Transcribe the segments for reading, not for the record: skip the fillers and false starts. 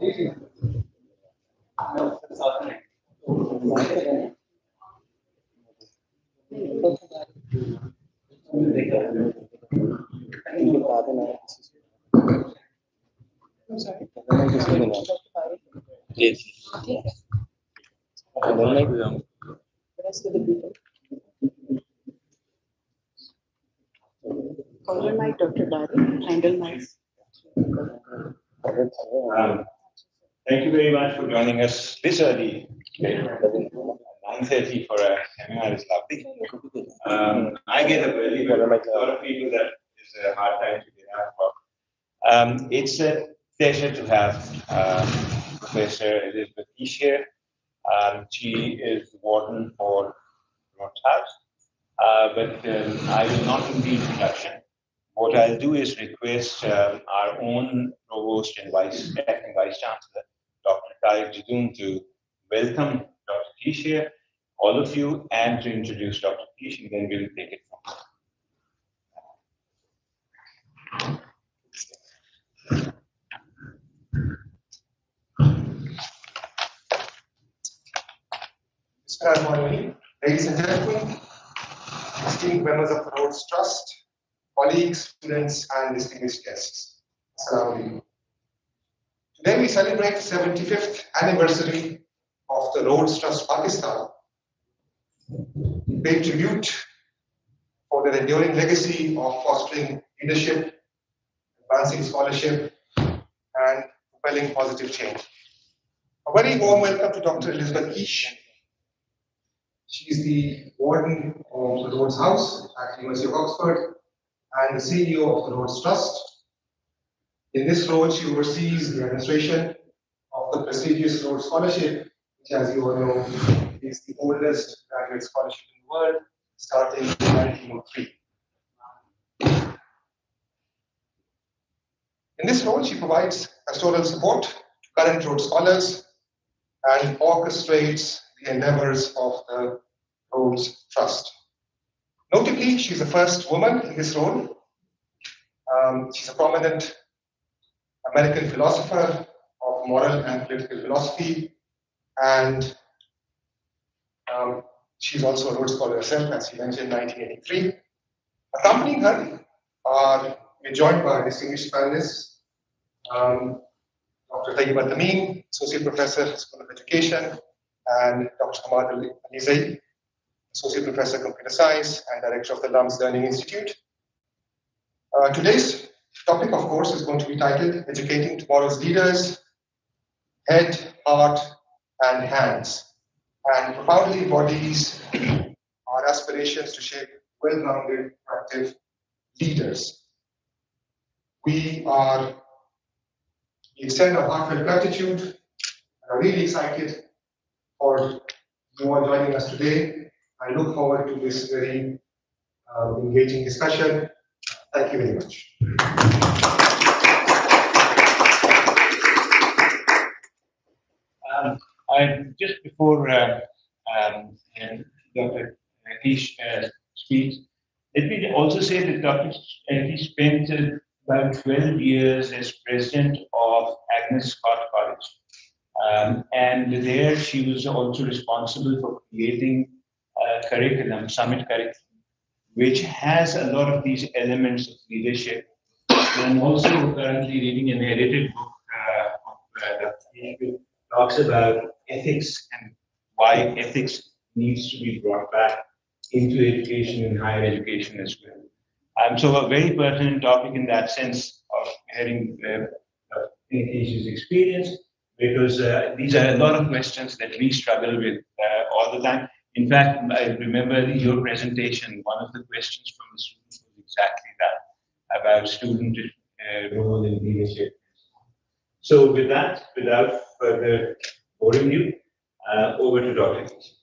Cover mic, Dr. Bari. Handle mic. Thank you very much for joining us this early. 9:30 for a seminar is lovely. I get up early, but a lot of people that is a hard time to get up for. It's a pleasure to have Professor Elizabeth Ish here. She is the warden for Rhodes House, but I will not do the introduction. What I'll do is request our own provost and acting vice chancellor, Dr. Tariq Jadoon, to welcome Dr. Ish here, all of you, and to introduce Dr. Ish, and then we'll take it from there. Ladies and gentlemen, esteemed members of the Rhodes Trust, colleagues, students, and distinguished guests. Assalamu alaikum. Today we celebrate the 75th anniversary of the Rhodes Trust Pakistan. We pay tribute for their enduring legacy of fostering leadership, advancing scholarship, and propelling positive change. A very warm welcome to Dr. Elizabeth Ish. She is the warden of the Rhodes House at the University of Oxford and the CEO of the Rhodes Trust. In this role, she oversees the administration of the prestigious Rhodes Scholarship, which, as you all know, is the oldest graduate scholarship in the world, starting in 1903. In this role, she provides pastoral support to current Rhodes scholars and orchestrates the endeavors of the Rhodes Trust. Notably, she's the first woman in this role. She's a prominent American philosopher of moral and political philosophy, and she's also a Rhodes Scholar herself, as she mentioned, in 1983. Accompanying her, we're joined by distinguished panelists, Dr. Tayyib Al-Tamim, Associate Professor, School of Education, and Dr. Hamad Ali-Zaid, Associate Professor, Computer Science, and Director of the LUMS Learning Institute. Today's topic, of course, is going to be titled Educating Tomorrow's Leaders, Head, Heart, and Hands, and profoundly embodies our aspirations to shape well-rounded, active leaders. We extend our heartfelt gratitude and are really excited for you all joining us today. I look forward to this very engaging discussion. Thank you very much. Just before Dr. Ish speaks, let me also say that Dr. Ish spent about 12 years as president of Agnes Scott College. And there she was also responsible for creating a curriculum, Summit curriculum, which has a lot of these elements of leadership. And also currently reading an edited book of Dr. Ish, talks about ethics and why ethics needs to be brought back into education and higher education as well. So a very pertinent topic in that sense of hearing Ish's experience, because these are a lot of questions that we struggle with all the time. In fact, I remember your presentation, one of the questions from the students was exactly that, about student role in leadership. So with that, without further boring you, over to Dr. Ish.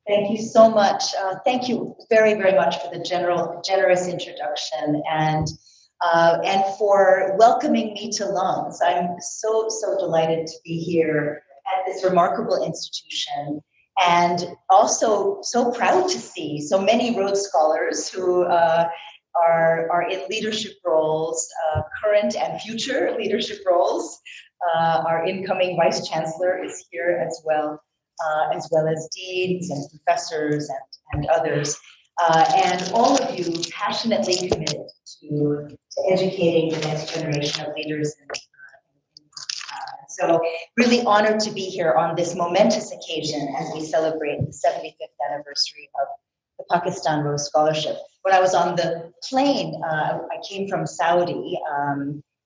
Thank you so much. Thank you very, very much for the generous introduction and for welcoming me to LUMS. I'm so delighted to be here at this remarkable institution, and also so proud to see so many Rhodes Scholars who are in leadership roles, current and future leadership roles, Our incoming Vice Chancellor is here as well as deans and professors and others. And all of you passionately committed to educating the next generation of leaders in so really honored to be here on this momentous occasion as we celebrate the 75th anniversary of the Pakistan Rhodes Scholarship. When I was on the plane, I came from Saudi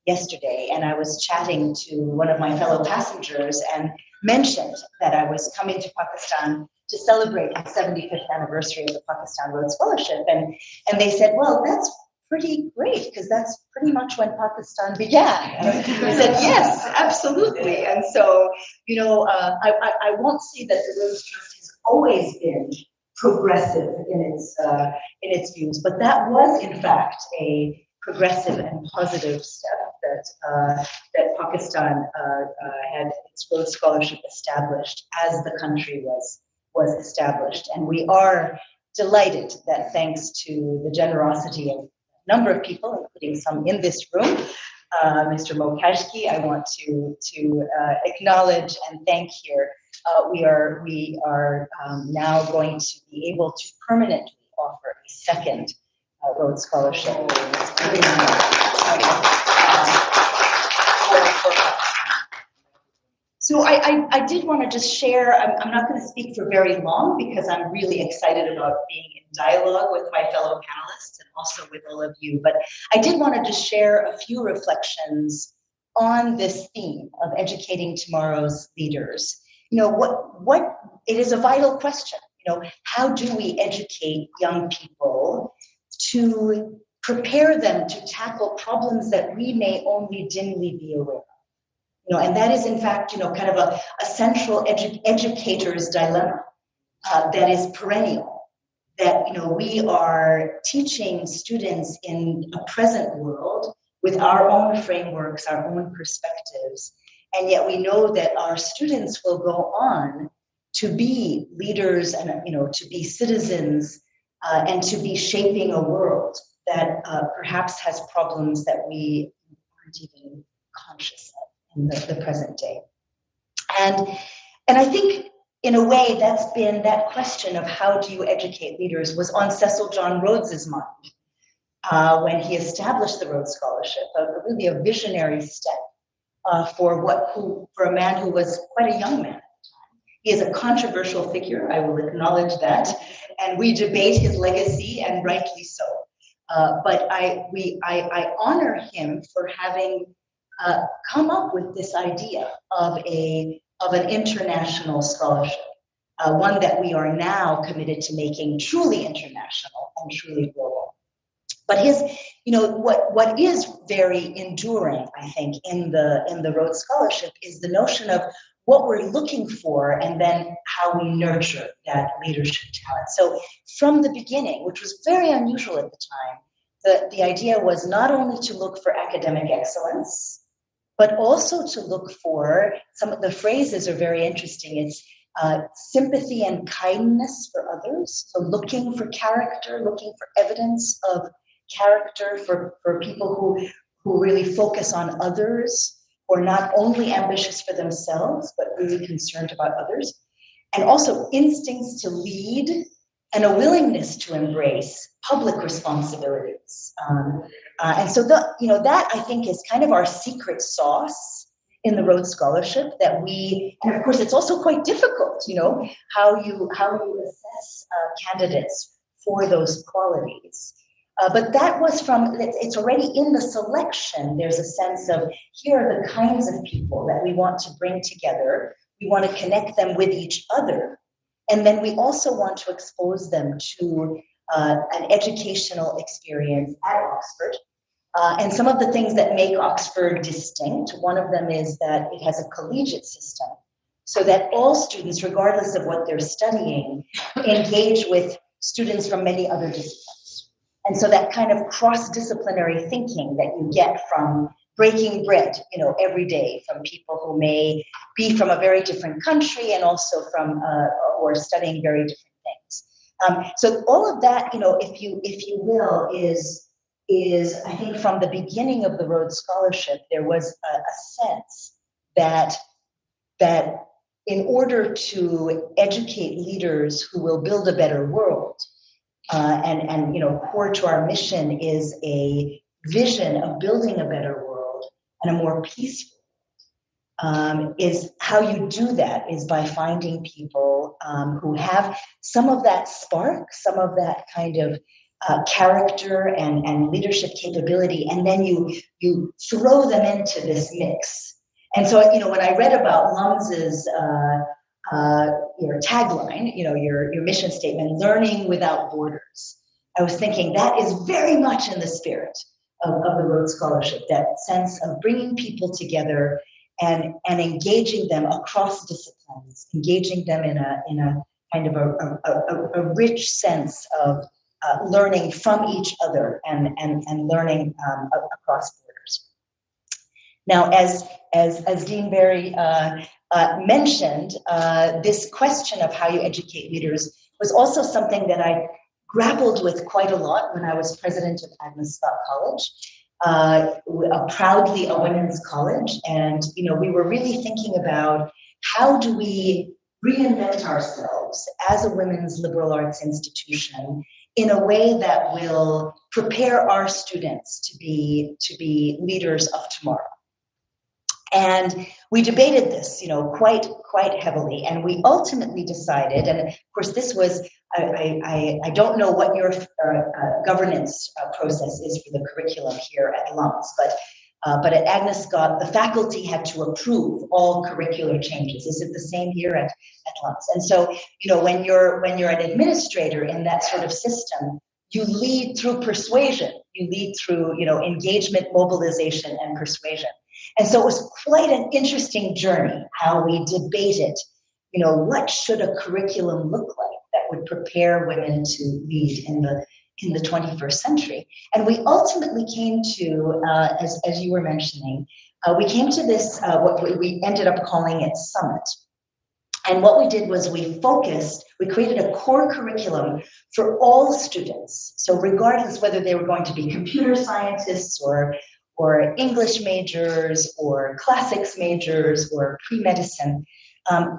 yesterday, and I was chatting to one of my fellow passengers and mentioned that I was coming to Pakistan to celebrate the 75th anniversary of the Pakistan Rhodes Scholarship. And they said, well, that's pretty great, because that's pretty much when Pakistan began. And I said, yes, absolutely. And so, you know, I won't say that the Rhodes Trust has always been progressive in its views, but that was in fact a progressive and positive step that Pakistan had its Rhodes Scholarship established as the country was established. And we are delighted that thanks to the generosity of a number of people, including some in this room, Mr. Mokashki, I want to acknowledge and thank here. We are now going to be able to permanently offer a second Rhodes Scholarship. So I did want to just share, I'm not going to speak for very long because I'm really excited about being in dialogue with my fellow panelists and also with all of you, but I did want to just share a few reflections on this theme of educating tomorrow's leaders. You know, what it is a vital question, you know, how do we educate young people to prepare them to tackle problems that we may only dimly be aware of? You know, and that is in fact, you know, kind of a central educator's dilemma that is perennial. That, you know, we are teaching students in a present world with our own frameworks, our own perspectives, and yet we know that our students will go on to be leaders and, you know, to be citizens and to be shaping a world that perhaps has problems that we aren't even conscious of in the present day. And I think in a way that's been that question of how do you educate leaders was on Cecil John Rhodes's mind when he established the Rhodes Scholarship, really a visionary step for a man who was quite a young man at the time. He is a controversial figure, I will acknowledge that, and we debate his legacy, and rightly so. But I honor him for having come up with this idea of an international scholarship, one that we are now committed to making truly international and truly global. But his, you know, what is very enduring, I think, in the Rhodes Scholarship is the notion of what we're looking for and then how we nurture that leadership talent. So from the beginning, which was very unusual at the time, the idea was not only to look for academic excellence, but also to look for, some of the phrases are very interesting. It's sympathy and kindness for others. So looking for character, looking for evidence of character for people who really focus on others, who are not only ambitious for themselves, but really concerned about others. And also instincts to lead and a willingness to embrace public responsibilities. And so that I think is kind of our secret sauce in the Rhodes Scholarship that and of course it's also quite difficult, you know, how you assess candidates for those qualities. But that was it's already in the selection, there's a sense of here are the kinds of people that we want to bring together. We want to connect them with each other. And then we also want to expose them to an educational experience at Oxford. And some of the things that make Oxford distinct, one of them is that it has a collegiate system, so that all students, regardless of what they're studying, engage with students from many other disciplines. And so that kind of cross-disciplinary thinking that you get from breaking bread, you know, every day from people who may be from a very different country and also from or studying very different things. So all of that, you know, if you will, is I think from the beginning of the Rhodes Scholarship, there was a sense that in order to educate leaders who will build a better world, and core to our mission is a vision of building a better world and a more peaceful, is how you do that is by finding people who have some of that spark, some of that kind of character and leadership capability, and then you throw them into this mix. And so, when I read about LUMS's your tagline, your mission statement, learning without borders, I was thinking that is very much in the spirit of the Rhodes Scholarship, that sense of bringing people together and engaging them across disciplines, engaging them in a kind of a rich sense of learning from each other and learning across borders. Now, as Dean Barry mentioned, this question of how you educate leaders was also something that I grappled with quite a lot when I was president of Agnes Scott College, proudly a women's college. And, we were really thinking about how do we reinvent ourselves as a women's liberal arts institution in a way that will prepare our students to be leaders of tomorrow. And we debated this, quite heavily, and we ultimately decided. And of course, this was I don't know what your governance process is for the curriculum here at LUMS, but at Agnes Scott, the faculty had to approve all curricular changes. Is it the same here at LUMS? And so, when you're an administrator in that sort of system, you lead through persuasion. You lead through, engagement, mobilization, and persuasion. And so it was quite an interesting journey how we debated, what should a curriculum look like that would prepare women to lead in the 21st century. And we ultimately came to, as you were mentioning, we came to this, what we ended up calling it Summit. And what we did was we created a core curriculum for all students. So regardless whether they were going to be computer scientists or English majors or classics majors or pre-medicine,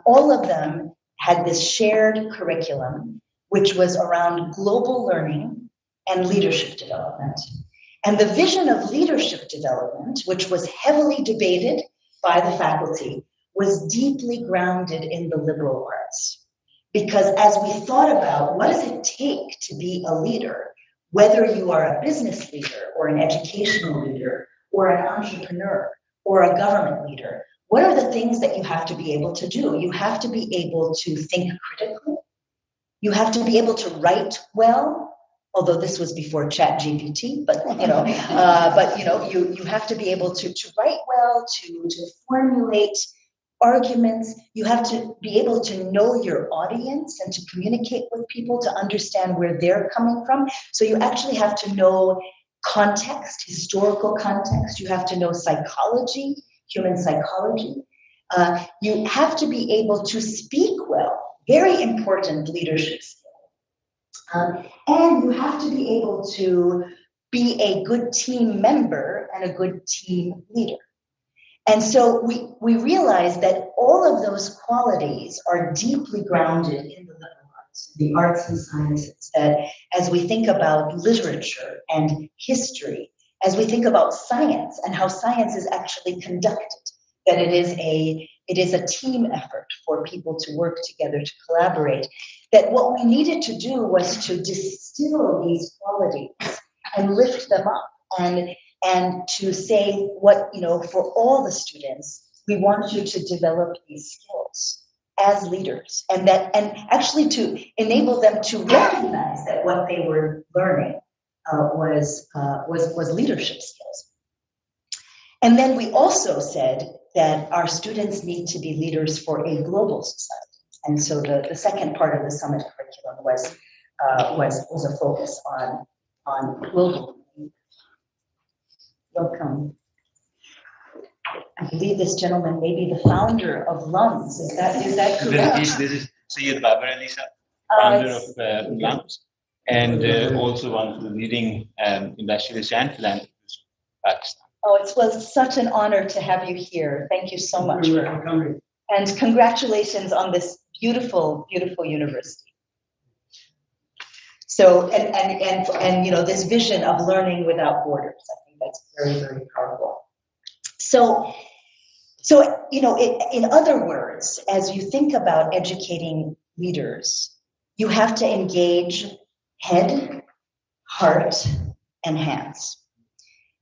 all of them had this shared curriculum, which was around global learning and leadership development. And the vision of leadership development, which was heavily debated by the faculty, was deeply grounded in the liberal arts. Because as we thought about what does it take to be a leader, whether you are a business leader or an educational leader or an entrepreneur or a government leader, what are the things that you have to be able to do? You have to be able to think critically. You have to be able to write well, although this was before ChatGPT, but you have to be able to write well, to formulate arguments. You have to be able to know your audience and to communicate with people to understand where they're coming from. So you actually have to know context, historical context. You have to know psychology, human psychology. You have to be able to speak well, very important leadership skill. And you have to be able to be a good team member and a good team leader. And so we realize that all of those qualities are deeply grounded in the liberal arts, the arts and sciences, that as we think about literature and history, as we think about science and how science is actually conducted, that it is a team effort for people to work together, to collaborate, that what we needed to do was to distill these qualities and lift them up and to say what, for all the students, we want you to develop these skills as leaders, and actually to enable them to recognize that what they were learning was leadership skills. And then we also said that our students need to be leaders for a global society. And so the second part of the summit curriculum was a focus on global. Welcome. I believe this gentleman may be the founder of LUMS. Is that correct? This is Syed Babar Ali Sir, founder of LUMS, and also one of the leading industrialists and philanthropists in Pakistan. Oh, it was such an honor to have you here. Thank you so much for coming. And congratulations on this beautiful, beautiful university. So, and you know, this vision of learning without borders, I think that's very, very powerful. So you know, in other words, as you think about educating leaders, you have to engage head, heart, and hands.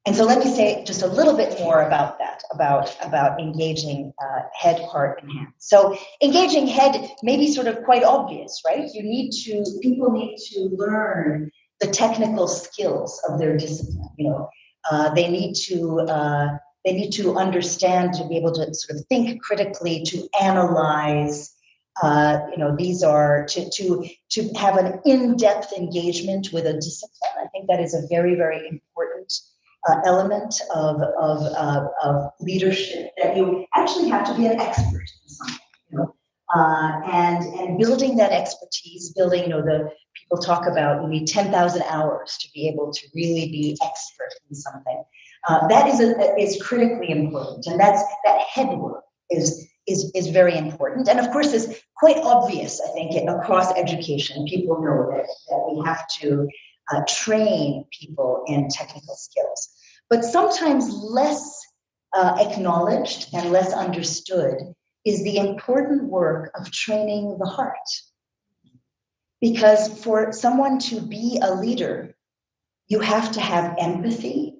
And so let me say just a little bit more about that, about engaging head, heart, and hands. So engaging head may be sort of quite obvious, right? People need to learn the technical skills of their discipline. You know, they need to understand, to be able to sort of think critically, to analyze. You know, these are to have an in-depth engagement with a discipline. I think that is a very, very important element of leadership, that you actually have to be an expert in something, you know, and building that expertise, building, you know, the people talk about you need 10,000 hours to be able to really be expert in something. That is critically important, and that head work is very important, and of course is quite obvious. I think across education, people know that we have to train people in technical skills. But sometimes less acknowledged and less understood is the important work of training the heart. Because for someone to be a leader, you have to have empathy,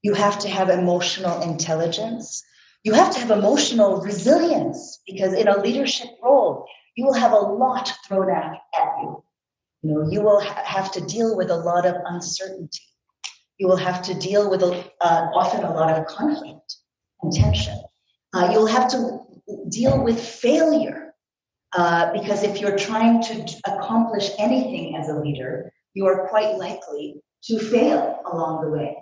you have to have emotional intelligence, you have to have emotional resilience, because in a leadership role, you will have a lot thrown at you. You know, you will have to deal with a lot of uncertainty. You will have to deal with often a lot of conflict and tension. You'll have to deal with failure, because if you're trying to accomplish anything as a leader, you are quite likely to fail along the way.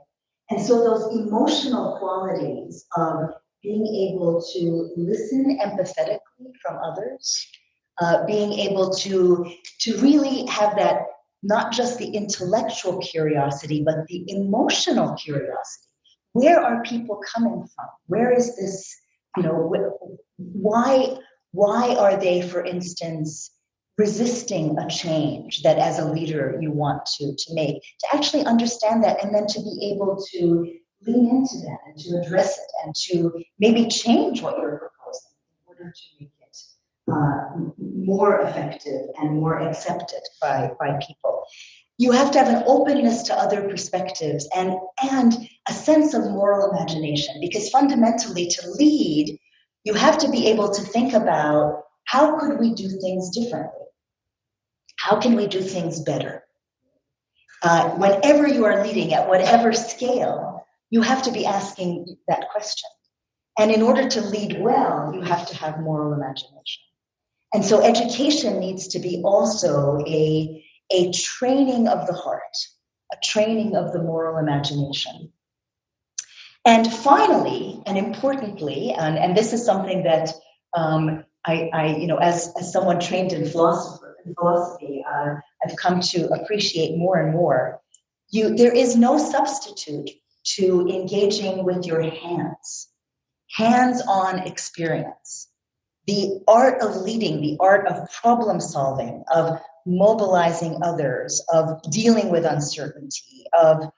And so those emotional qualities of being able to listen empathetically from others, being able to really have that, not just the intellectual curiosity, but the emotional curiosity. Where are people coming from? Where is this, you know, why are they, for instance, resisting a change that as a leader you want to make? To actually understand that, and then to be able to lean into that and to address it and to maybe change what you're proposing in order to make it more effective and more accepted by people. You have to have an openness to other perspectives and a sense of moral imagination, because fundamentally to lead, you have to be able to think about, how could we do things differently? How can we do things better? Whenever you are leading at whatever scale, you have to be asking that question. And in order to lead well, you have to have moral imagination. And so education needs to be also a training of the heart, a training of the moral imagination. And finally, and importantly, and this is something that I you know, as someone trained in philosophy, I've come to appreciate more and more. There is no substitute to engaging with your hands, hands-on experience. The art of leading, the art of problem solving, of mobilizing others, of dealing with uncertainty, of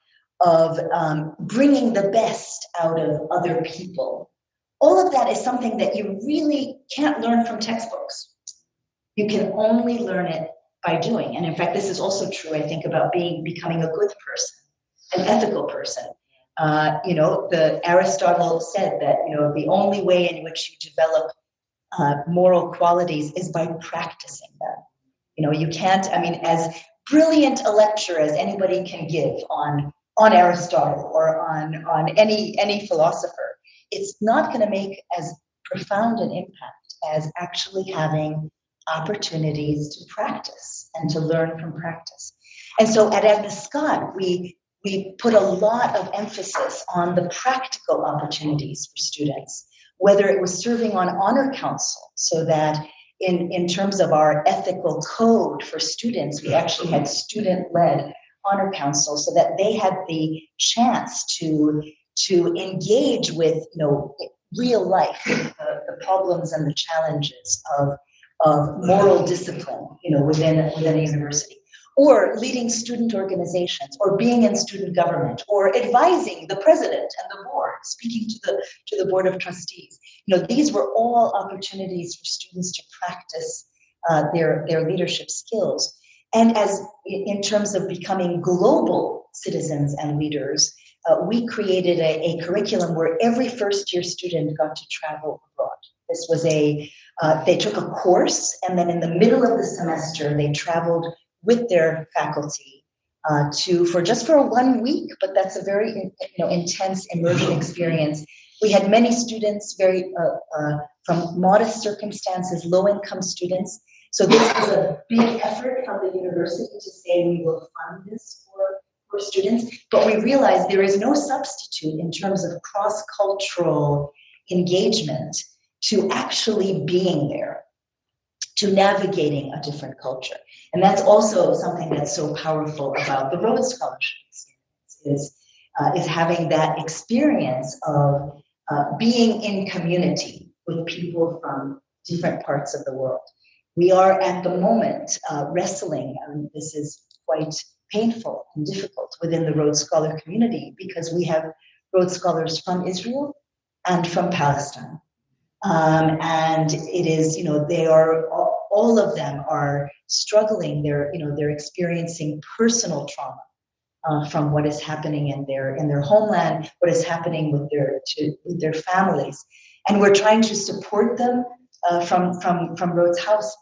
bringing the best out of other people. All of that is something that you really can't learn from textbooks. You can only learn it by doing. And in fact, this is also true, I think, about becoming a good person, an ethical person. You know, Aristotle said that, you know, the only way in which you develop moral qualities is by practicing them. You know, you can't, I mean, as brilliant a lecture as anybody can give on Aristotle or on any philosopher, it's not going to make as profound an impact as actually having opportunities to practice and to learn from practice. And so at Agnes Scott, we put a lot of emphasis on the practical opportunities for students, whether it was serving on honor council, so that in terms of our ethical code for students, we actually had student-led honor council, so that they had the chance to to engage with, real life, the problems and the challenges of moral discipline, within a university, or leading student organizations, or being in student government, or advising the president and the board, speaking to the board of trustees. These were all opportunities for students to practice their leadership skills. And as in terms of becoming global citizens and leaders, we created a curriculum where every first-year student got to travel abroad. This was they took a course, and then in the middle of the semester, they traveled with their faculty for 1 week, but that's a very intense immersion experience. We had many students from modest circumstances, low-income students. So this was a big effort from the university to say we will fund this for students, but we realized there is no substitute in terms of cross-cultural engagement to actually being there, to navigating a different culture. And that's also something that's so powerful about the Rhodes Scholarship experience, is having that experience of being in community with people from different parts of the world. We are at the moment wrestling, and this is quite painful and difficult within the Rhodes Scholar community, because we have Rhodes Scholars from Israel and from Palestine. And it is, they are, all of them are struggling. They're experiencing personal trauma from what is happening in their homeland, what is happening with their families. And we're trying to support them from Rhodes House,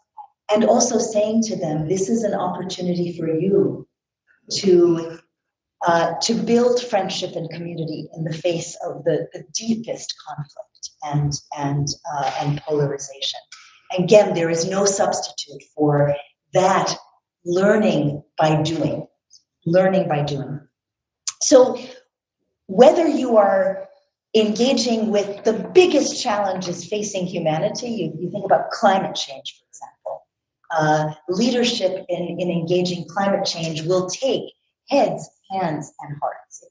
and also saying to them, this is an opportunity for you to build friendship and community in the face of the deepest conflict and polarization. Again, there is no substitute for that learning by doing. So whether you are engaging with the biggest challenges facing humanity, you think about climate change, for example. Leadership in engaging climate change will take heads, hands, and hearts.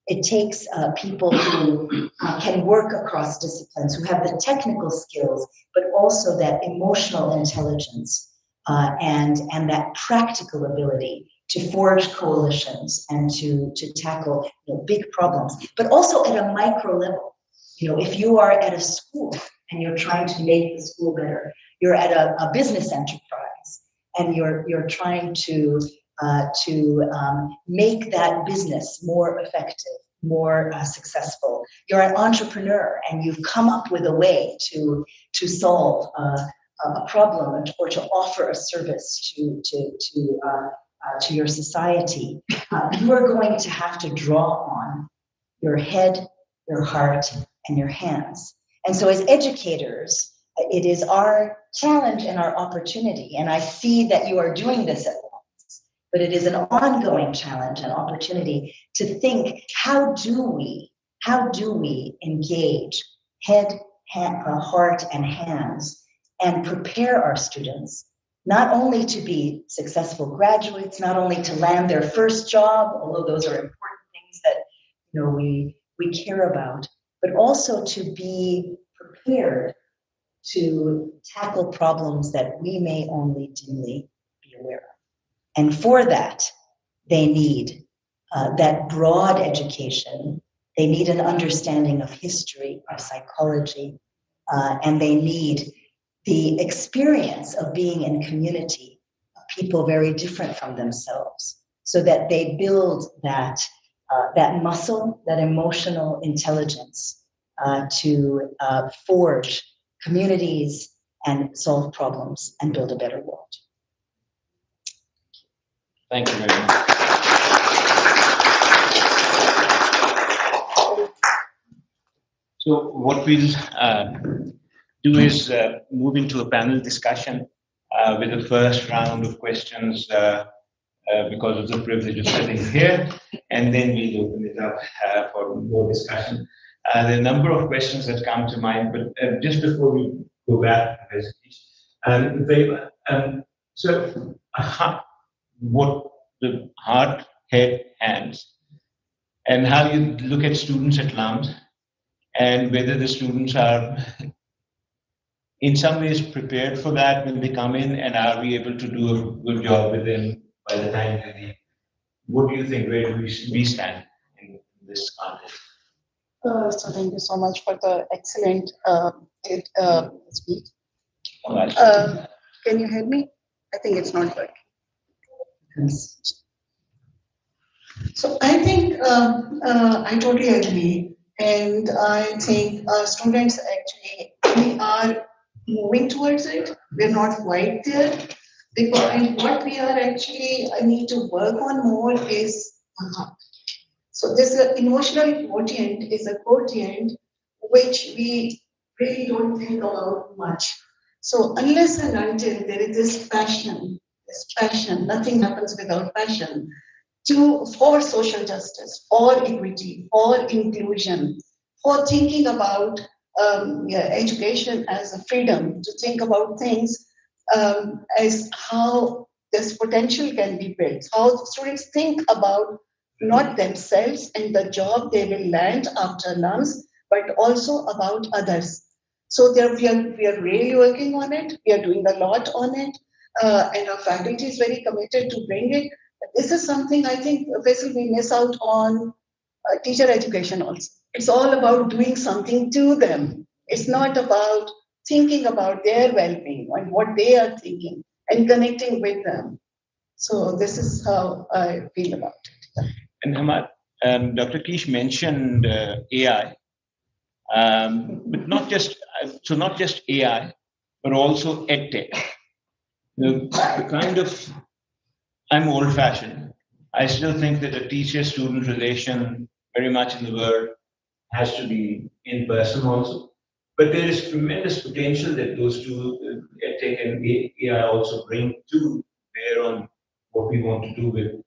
It takes people who can work across disciplines, who have the technical skills, but also that emotional intelligence and that practical ability to forge coalitions and to tackle big problems, but also at a micro level. If you are at a school and you're trying to make the school better, you're at a business enterprise and you're trying to make that business more effective, more successful. You're an entrepreneur and you've come up with a way to solve a problem or to offer a service to your society. You are going to have to draw on your head, your heart, and your hands. And so as educators, it is our challenge and our opportunity, and I see that you are doing this at once, but it is an ongoing challenge and opportunity to think, how do we engage head, heart, and hands, and prepare our students not only to be successful graduates, not only to land their first job, although those are important things that we care about, but also to be prepared to tackle problems that we may only dimly be aware of. And for that, they need that broad education. They need an understanding of history, of psychology, and they need the experience of being in community of people very different from themselves, so that they build that muscle, that emotional intelligence to forge communities and solve problems and build a better world. Thank you very much. So what we'll do is move into a panel discussion with the first round of questions because of the privilege of sitting here, and then we'll open it up for more discussion. There are a number of questions that come to mind, but just before we go back, so what the heart, head, hands, and how you look at students at LUMS and whether the students are in some ways prepared for that when they come in, and are we able to do a good job with them by the time they leave? What do you think? Where do we stand in this context? So thank you so much for the excellent speech. Can you hear me? I think it's not working. So I think I totally agree, and I think students actually we are moving towards it. We're not quite there because and what we are actually I need to work on more is so this emotional quotient is a quotient which we really don't think about much. So unless and until there is this passion, nothing happens without passion for social justice, for equity, for inclusion, for thinking about education as a freedom, to think about things as how this potential can be built, how students think about not themselves and the job they will land after LUMS, but also about others. So there we are really working on it. We are doing a lot on it, and our faculty is very committed to bring it. This is something I think basically we miss out on teacher education also. It's all about doing something to them. It's not about thinking about their well-being and what they are thinking and connecting with them. So this is how I feel about it. And Hamad, Dr. Kish mentioned AI, but not just AI, but also EdTech. The kind of I'm old-fashioned. I still think that a teacher-student relation, very much in the world, has to be in person also. But there is tremendous potential that those two, EdTech and AI, also bring to bear on what we want to do with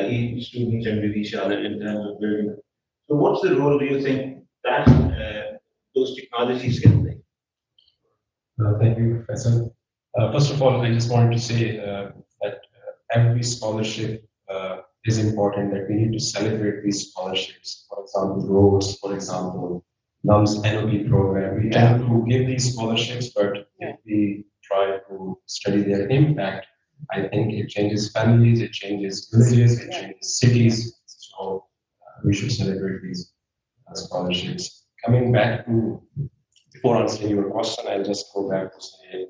each students and with each other in terms of building. So, what's the role do you think that those technologies can play? Thank you, Professor. First of all, I just wanted to say that every scholarship is important, that we need to celebrate these scholarships. For example, Rhodes, for example, LUMS NOP program. We tend to give these scholarships, but if we try to study their impact, I think it changes families, it changes villages, it changes cities. So we should celebrate these scholarships. Coming back to, before answering your question, I'll just go back to say,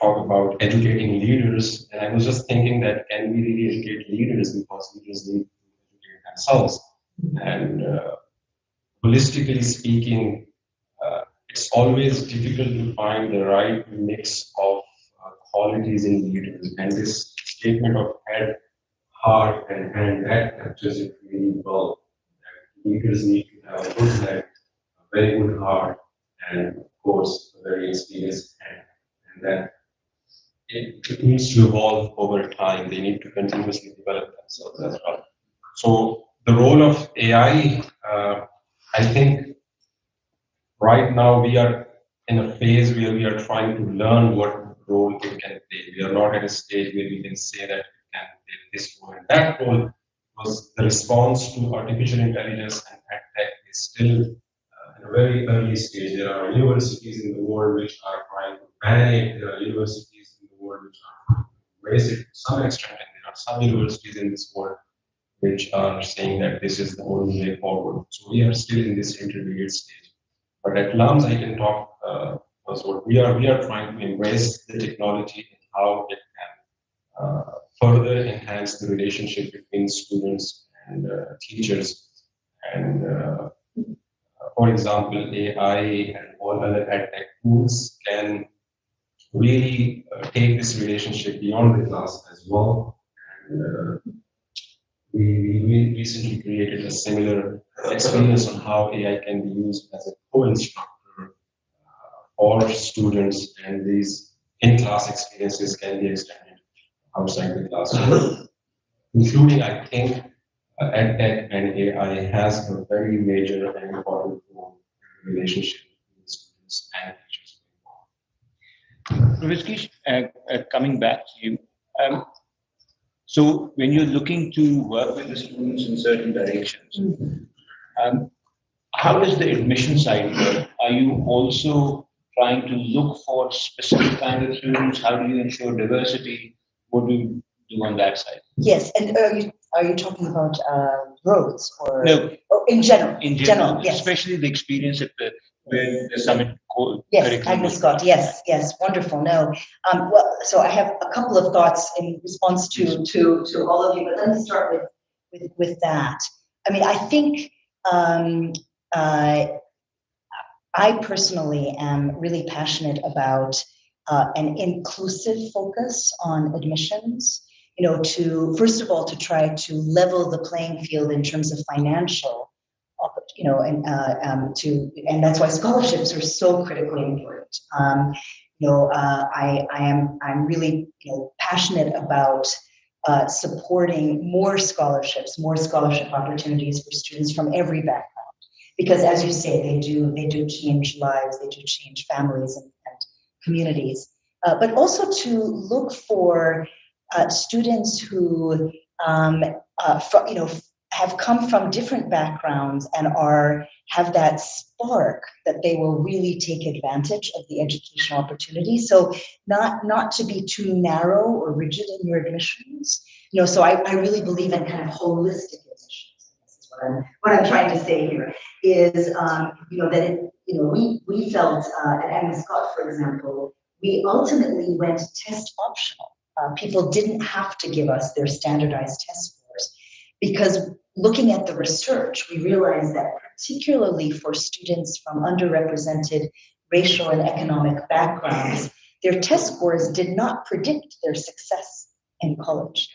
talk about educating leaders. And I was just thinking that can we really educate leaders, because leaders need to educate themselves. And holistically speaking, it's always difficult to find the right mix of qualities in leaders. And this statement of head, heart, and hand, that captures it really well. That leaders need to have a good head, a very good heart, and of course, a very experienced hand. And that it needs to evolve over time. They need to continuously develop themselves as well. So the role of AI, I think right now we are in a phase where we are trying to learn what role it can play. We are not at a stage where we can say that it can play this role and that role, because the response to artificial intelligence and tech is still in a very early stage. There are universities in the world which are trying to ban it. There are universities in the world which are trying to embrace it to some extent, and there are some universities in this world which are saying that this is the only way forward. So we are still in this intermediate stage. But at LUMS, I can talk because what we are trying to embrace the technology and how it can further enhance the relationship between students and teachers. And for example, AI and all other edtech tools can really take this relationship beyond the class as well. And we recently created a similar experience on how AI can be used as a co-instructor for students, and these in-class experiences can be extended outside the classroom, including, I think, EdTech and AI has a very major and important role in the relationship between students and teachers. Professor Kish, coming back to you. So when you're looking to work with the students in certain directions, how does the admission side work? Are you also trying to look for specific kind of students? How do you ensure diversity? What do you do on that side? Yes, and are you talking about roads or No, oh, in general? in general, yes. especially the experience at where the summit Yes, curriculum Agnes was Scott. Yes, yes, wonderful. No, well, so I have a couple of thoughts in response to all of you, but let me start with that. I mean, I think uh, I personally am really passionate about an inclusive focus on admissions. You know, to first of all to try to level the playing field in terms of financial, you know, and that's why scholarships are so critically important. I'm really passionate about supporting more scholarships, more scholarship opportunities for students from every background. Because as you say, they do change lives, they do change families and communities. But also to look for students who have come from different backgrounds and have that spark that they will really take advantage of the educational opportunity. So not to be too narrow or rigid in your admissions. So I really believe in kind of holistic admissions. This is what I'm trying to say here is that we felt at Agnes Scott, for example, we ultimately went test optional. People didn't have to give us their standardized test scores because looking at the research, we realized that particularly for students from underrepresented racial and economic backgrounds, their test scores did not predict their success in college.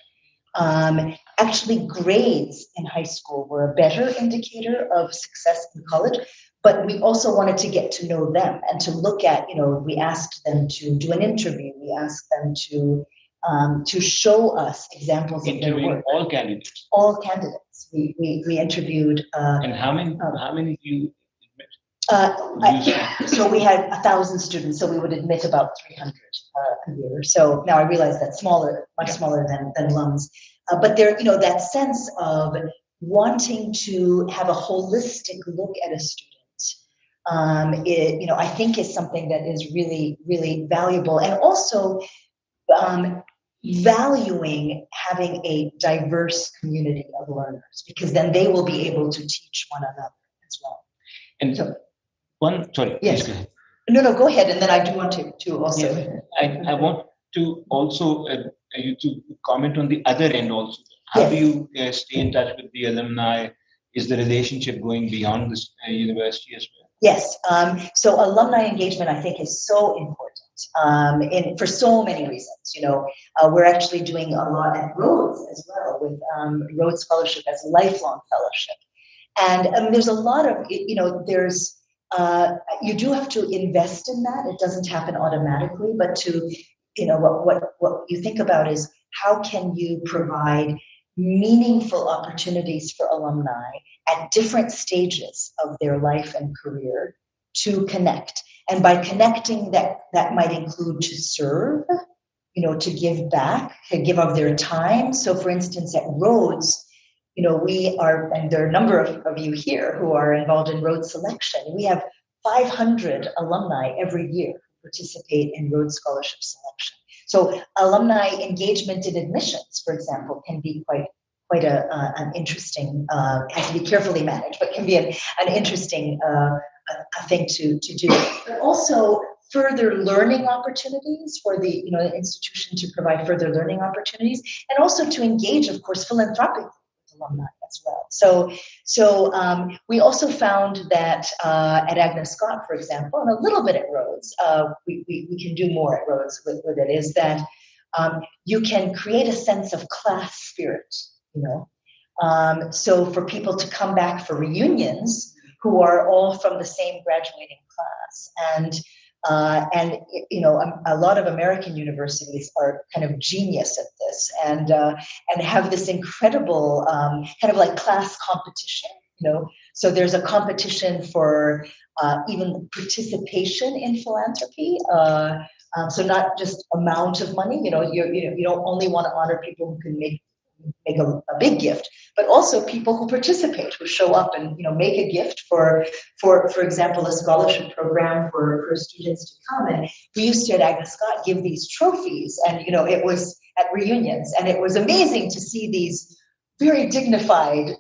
Actually, grades in high school were a better indicator of success in college, but we also wanted to get to know them and to look at, we asked them to do an interview, we asked them to show us examples of their work. All candidates. All candidates. We interviewed. And how many do you admit? So we had 1,000 students, so we would admit about 300 a year. So now I realize that's smaller, much smaller than LUMS. But there, that sense of wanting to have a holistic look at a student, I think is something that is really, really valuable, and also valuing having a diverse community of learners, because then they will be able to teach one another as well. And so, sorry. Yes. No, go ahead, and then I do want to also. Yeah, I want to also you to comment on the other end also. How Yes. do you stay in touch with the alumni? Is the relationship going beyond this university as well? Yes. So alumni engagement, I think, is so important for so many reasons. We're actually doing a lot at Rhodes as well with Rhodes Scholarship as a lifelong fellowship, and there's a lot of there's. You do have to invest in that. It doesn't happen automatically, but what you think about is how can you provide meaningful opportunities for alumni at different stages of their life and career to connect. And by connecting, that might include to serve, to give back, to give of their time. So for instance, at Rhodes, we are, and there are a number of you here who are involved in Rhodes selection. We have 500 alumni every year who participate in Rhodes Scholarship selection. So alumni engagement in admissions, for example, can be quite an interesting, has to be carefully managed, but can be an interesting thing to do. But also further learning opportunities for the institution to provide further learning opportunities, and also to engage, of course, philanthropically alumni as well. So we also found that at Agnes Scott, for example, and a little bit at Rhodes, we can do more at Rhodes with it, is that you can create a sense of class spirit, so for people to come back for reunions who are all from the same graduating class, and a lot of American universities are kind of genius at this, and have this incredible kind of like class competition. So there's a competition for even participation in philanthropy. So not just amount of money. You don't only want to honor people who can make make a big gift, but also people who participate, who show up and make a gift for example, a scholarship program for students to come. And we used to at Agnes Scott give these trophies, and it was at reunions, and it was amazing to see these very dignified,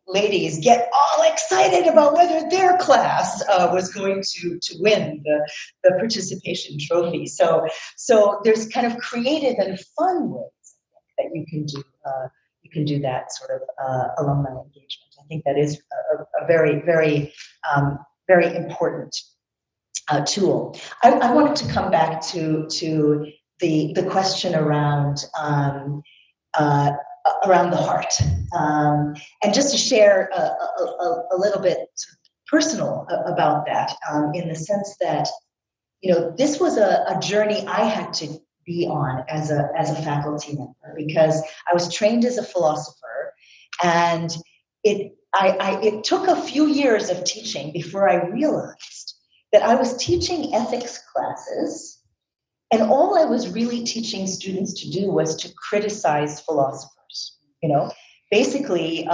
ladies get all excited about whether their class was going to win the participation trophy. So there's kind of creative and fun ways that you can do that sort of alumni engagement. I think that is a very, very, very important tool. I wanted to come back to the question around the heart, and just to share a little bit personal about that, in the sense that this was a journey I had to be on as a faculty member, because I was trained as a philosopher, and it took a few years of teaching before I realized that I was teaching ethics classes, and all I was really teaching students to do was to criticize philosophers. Basically,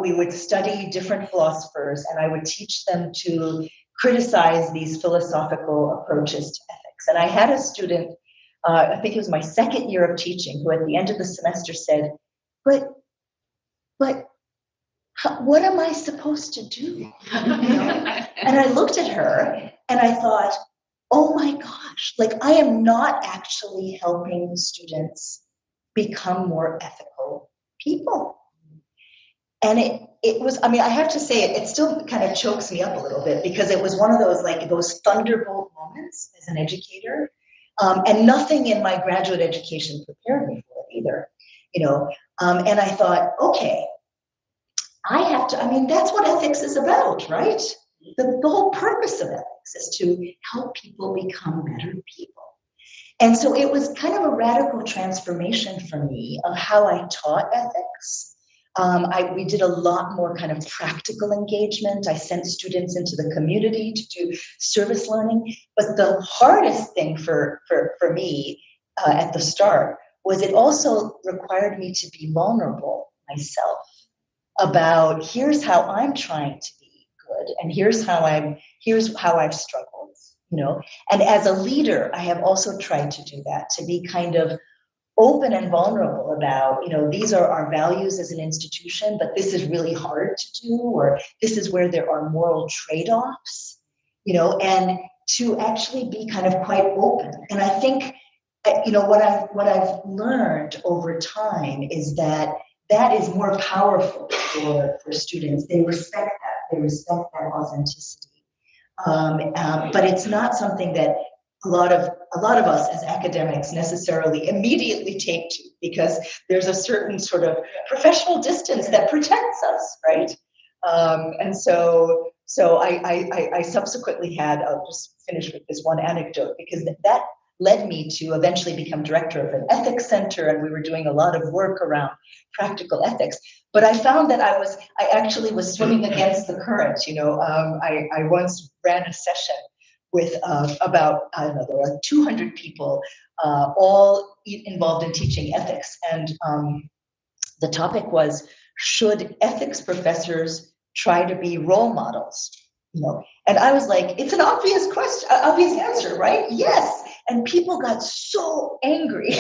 we would study different philosophers, and I would teach them to criticize these philosophical approaches to ethics. And I had a student, I think it was my second year of teaching, who at the end of the semester said, but what am I supposed to do? And I looked at her and I thought, oh my gosh, I am not actually helping students become more ethical people. And it was, I have to say, it still kind of chokes me up a little bit, because it was one of those thunderbolt moments as an educator. And nothing in my graduate education prepared me for it either, and I thought, okay, I have to, that's what ethics is about, right? The whole purpose of ethics is to help people become better people. And so it was kind of a radical transformation for me of how I taught ethics. We did a lot more kind of practical engagement. I sent students into the community to do service learning. But the hardest thing for me at the start was it also required me to be vulnerable myself about, here's how I'm trying to be good, and here's how I've struggled, And as a leader, I have also tried to do that, to be kind of open and vulnerable about, these are our values as an institution, but this is really hard to do, or this is where there are moral trade-offs, and to actually be kind of quite open. And I think, what I've learned over time is that is more powerful for students. They respect that. They respect that authenticity. But it's not something that a lot of us as academics necessarily immediately take to, because there's a certain sort of professional distance that protects us, right? And so I subsequently had, I'll just finish with this one anecdote, because that led me to eventually become director of an ethics center, and we were doing a lot of work around practical ethics. But I found that I actually was swimming against the current. I once ran a session with about, I don't know, there were 200 people, all involved in teaching ethics. And the topic was, should ethics professors try to be role models? And I was like, it's an obvious question, obvious answer, right? Yes. And people got so angry.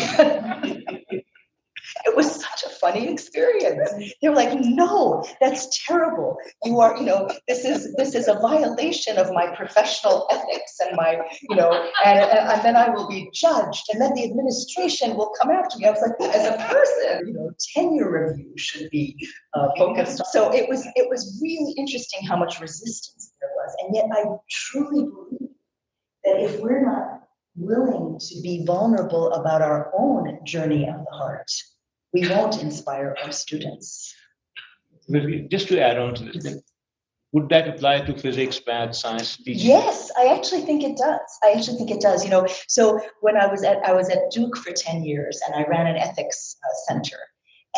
It was such a funny experience. They were like, no, that's terrible. You are, this is a violation of my professional ethics and my, and then I will be judged, and then the administration will come after me. I was like, as a person, tenure review should be focused on. So it was really interesting how much resistance there was. And yet I truly believe that if we're not willing to be vulnerable about our own journey of the heart, we won't inspire our students. Just to add on to this, would that apply to physics, math, science teaching? Yes, I actually think it does. So when I was at Duke for 10 years, and I ran an ethics center,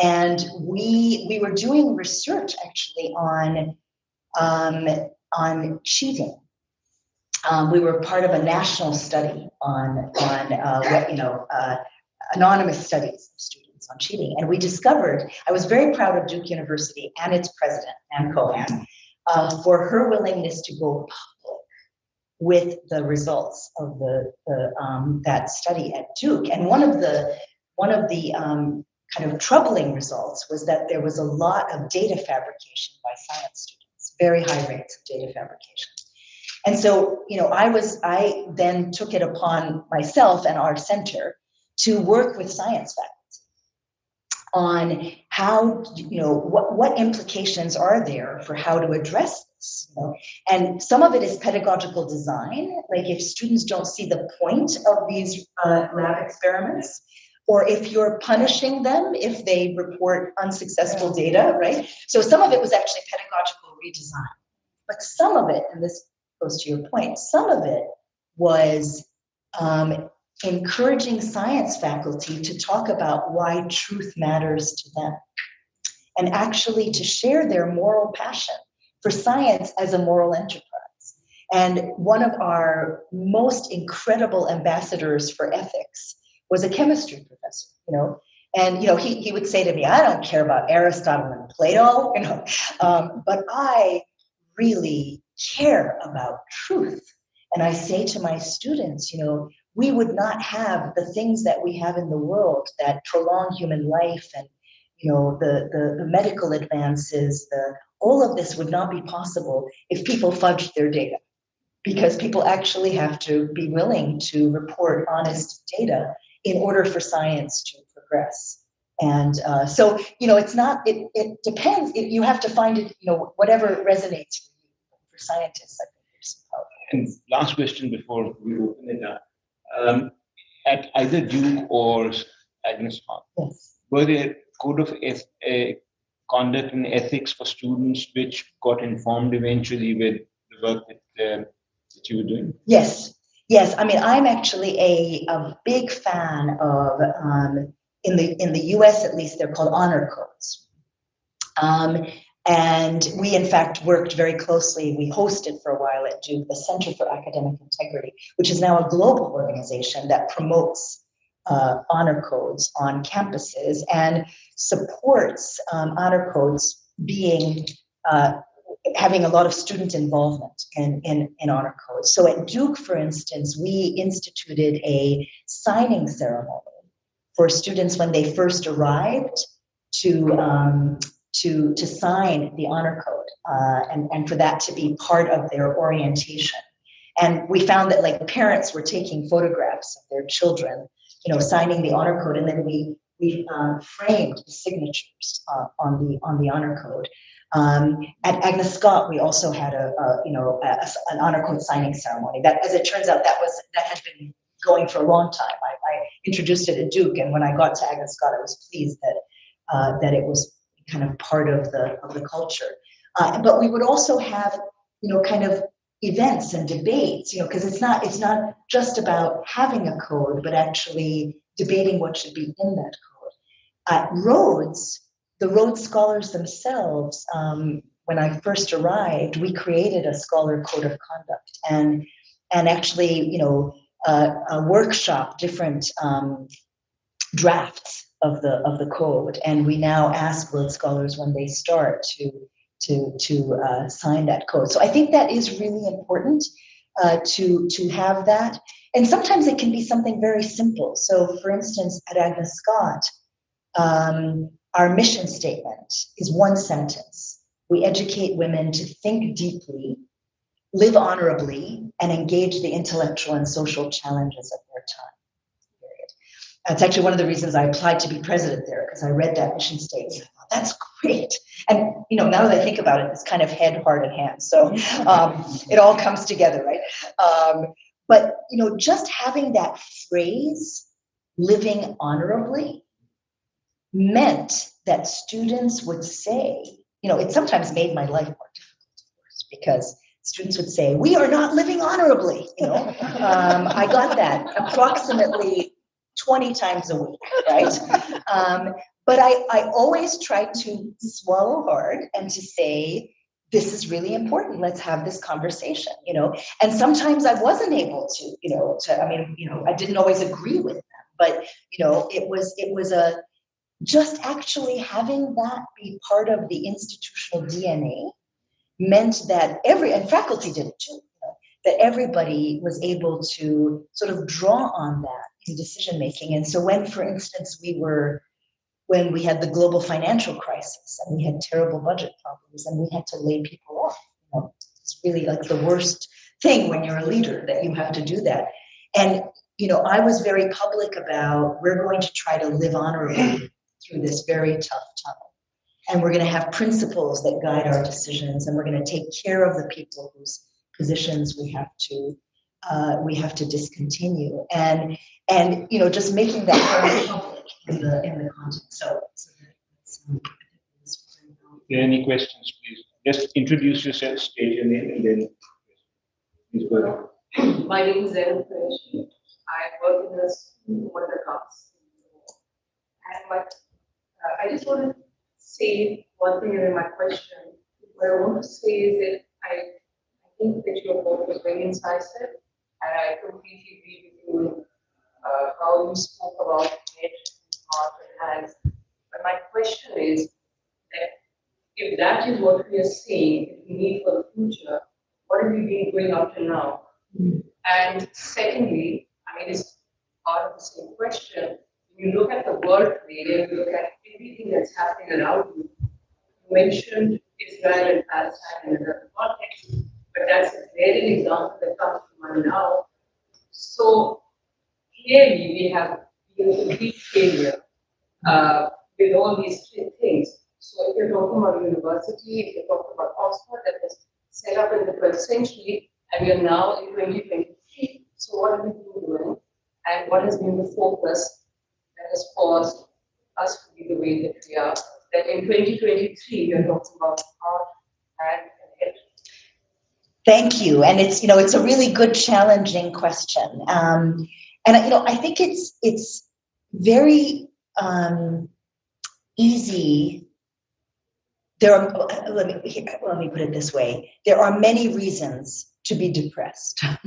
and we were doing research actually on cheating. We were part of a national study on anonymous studies of students. students on cheating. And we discovered, I was very proud of Duke University and its president, Ann Cohen, for her willingness to go public with the results of that study at Duke. And one of the kind of troubling results was that there was a lot of data fabrication by science students, very high rates of data fabrication. And so, I then took it upon myself and our center to work with science faculty on how, what implications are there for how to address this. And some of it is pedagogical design, like if students don't see the point of these lab experiments, or if you're punishing them if they report unsuccessful data, right? So some of it was actually pedagogical redesign, but some of it, and this goes to your point, some of it was encouraging science faculty to talk about why truth matters to them, and actually to share their moral passion for science as a moral enterprise. And one of our most incredible ambassadors for ethics was a chemistry professor, and he would say to me, I don't care about Aristotle and Plato, but I really care about truth. And I say to my students, we would not have the things that we have in the world that prolong human life, and the medical advances, all of this would not be possible if people fudged their data, because people actually have to be willing to report honest data in order for science to progress. And so, it's not, it depends. You have to find it, whatever resonates for you. For scientists, I think there's some power. And last question before we open it up. At either Duke or Agnes Scott, Yes. were there code of conduct and ethics for students which got informed eventually with the work that you were doing? Yes. I mean, I'm actually a big fan of, in the US at least, they're called honor codes. And we, in fact, worked very closely. We hosted for a while at Duke the Center for Academic Integrity, which is now a global organization that promotes honor codes on campuses and supports honor codes being having a lot of student involvement in honor codes. So at Duke, for instance, we instituted a signing ceremony for students when they first arrived to sign the honor code, and for that to be part of their orientation. And we found that parents were taking photographs of their children, signing the honor code, and then we framed the signatures on the honor code. At Agnes Scott, we also had an honor code signing ceremony. That, as it turns out, that had been going for a long time. I introduced it at Duke, and when I got to Agnes Scott, I was pleased that it was kind of part of the culture. But we would also have, kind of events and debates, because it's not just about having a code, but actually debating what should be in that code. At Rhodes, the Rhodes scholars themselves, when I first arrived, we created a scholar code of conduct and actually, a workshop different drafts of the code, and we now ask Rhodes scholars when they start to sign that code. So I think that is really important to have that. And sometimes it can be something very simple. So, for instance, at Agnes Scott, our mission statement is one sentence: we educate women to think deeply, live honorably, and engage the intellectual and social challenges of their time. That's actually one of the reasons I applied to be president there, because I read that mission statement. I thought, that's great. And now that I think about it, it's kind of head, heart, and hands. So it all comes together, right? But just having that phrase, living honorably, meant that students would say, it sometimes made my life more difficult, of course, because students would say, we are not living honorably. I got that approximately 20 times a week, right? But I always tried to swallow hard and to say, this is really important. Let's have this conversation, And sometimes I wasn't able to, I didn't always agree with them, but it was just actually having that be part of the institutional DNA meant that and faculty did it too, that everybody was able to sort of draw on that in decision making. And so when, for instance, when we had the global financial crisis and we had terrible budget problems and we had to lay people off, it's really like the worst thing when you're a leader that you have to do that. And, I was very public about, we're going to try to live honorably through this very tough time. And we're going to have principles that guide our decisions, and we're going to take care of the people whose positions we have to discontinue. And just making that very public in the content. So If there are any questions, please just introduce yourself, state your name, and then please go ahead. My name is Zainab Qureshi. I work in the school of the class. And I just want to say one thing in my question. What I want to say is that I think that your book was very incisive, and I completely agree with you how you spoke about head, heart, and hands. But my question is that if that is what we are saying, we need for the future, what have we been doing up to now? And secondly, it's part of the same question. When you look at the world today, and you look at everything that's happening around you, you mentioned Israel and Palestine in another context, but that's a very example that comes to mind now. So clearly, we have been a complete failure with all these three things. So if you're talking about university, if you're talking about Oxford that was set up in the 12th century, and we are now in 2023, so what have we been doing? And what has been the focus that has caused us to be the way that we are? That in 2023, we are talking about heart, hand, and head. Thank you. And it's a really good, challenging question. And I think it's very easy. Let me put it this way. There are many reasons to be depressed. I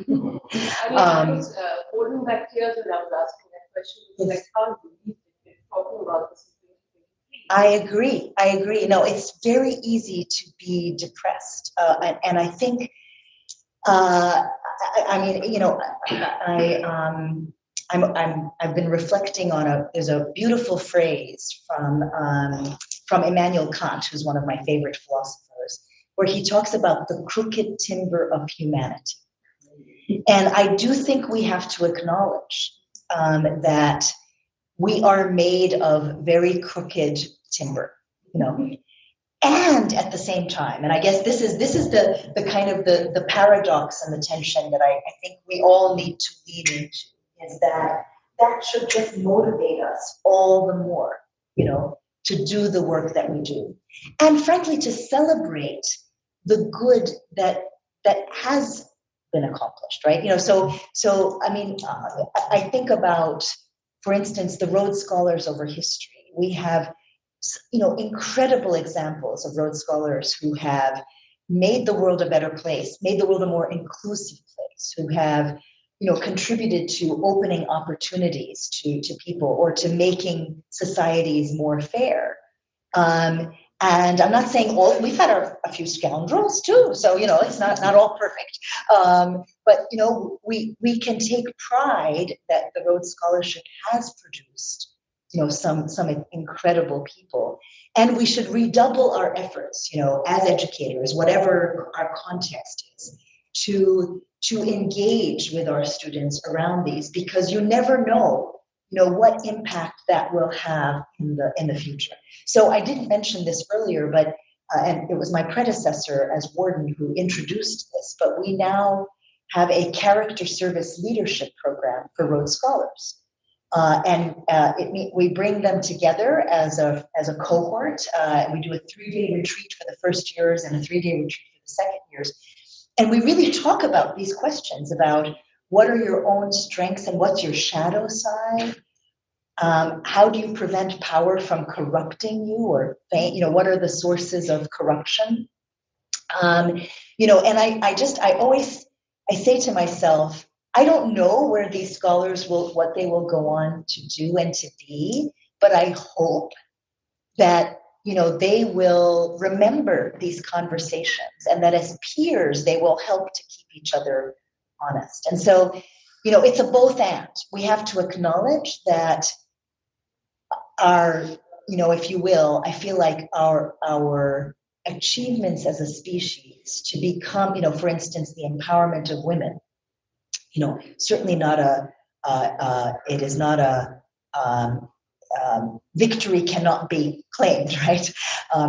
was holding back tears when I was asking that question because I can't believe that we're talking about this in 2023. I agree. No, it's very easy to be depressed. And I think, I've been reflecting on there's a beautiful phrase from Immanuel Kant, who's one of my favorite philosophers, where he talks about the crooked timber of humanity. And I do think we have to acknowledge that we are made of very crooked timber, and at the same time, and I guess this is the kind of the paradox and the tension that I think we all need to lead into, is that should just motivate us all the more, to do the work that we do, and frankly to celebrate the good that has been accomplished, right? I think about, for instance, the Rhodes Scholars over history. We have incredible examples of Rhodes Scholars who have made the world a better place, made the world a more inclusive place, who have contributed to opening opportunities to people, or to making societies more fair. And I'm not saying we've had a few scoundrels too, so it's not all perfect. But we can take pride that the Rhodes Scholarship has produced some incredible people, and we should redouble our efforts, as educators, whatever our context is, to engage with our students around these, because you never know what impact that will have in the future. So I didn't mention this earlier, but and it was my predecessor as warden who introduced this, but we now have a character service leadership program for Rhodes Scholars. We bring them together as a cohort. We do a 3-day retreat for the first years and a 3-day retreat for the second years. And we really talk about these questions about what are your own strengths and what's your shadow side? How do you prevent power from corrupting you, or what are the sources of corruption? And I say to myself, I don't know where these scholars what they will go on to do and to be, but I hope that, you know, they will remember these conversations, and that as peers, they will help to keep each other honest. And so, you know, it's a both and. We have to acknowledge that our, you know, if you will, I feel like our achievements as a species to become, you know, for instance, the empowerment of women, you know, certainly not it is not victory cannot be claimed, right?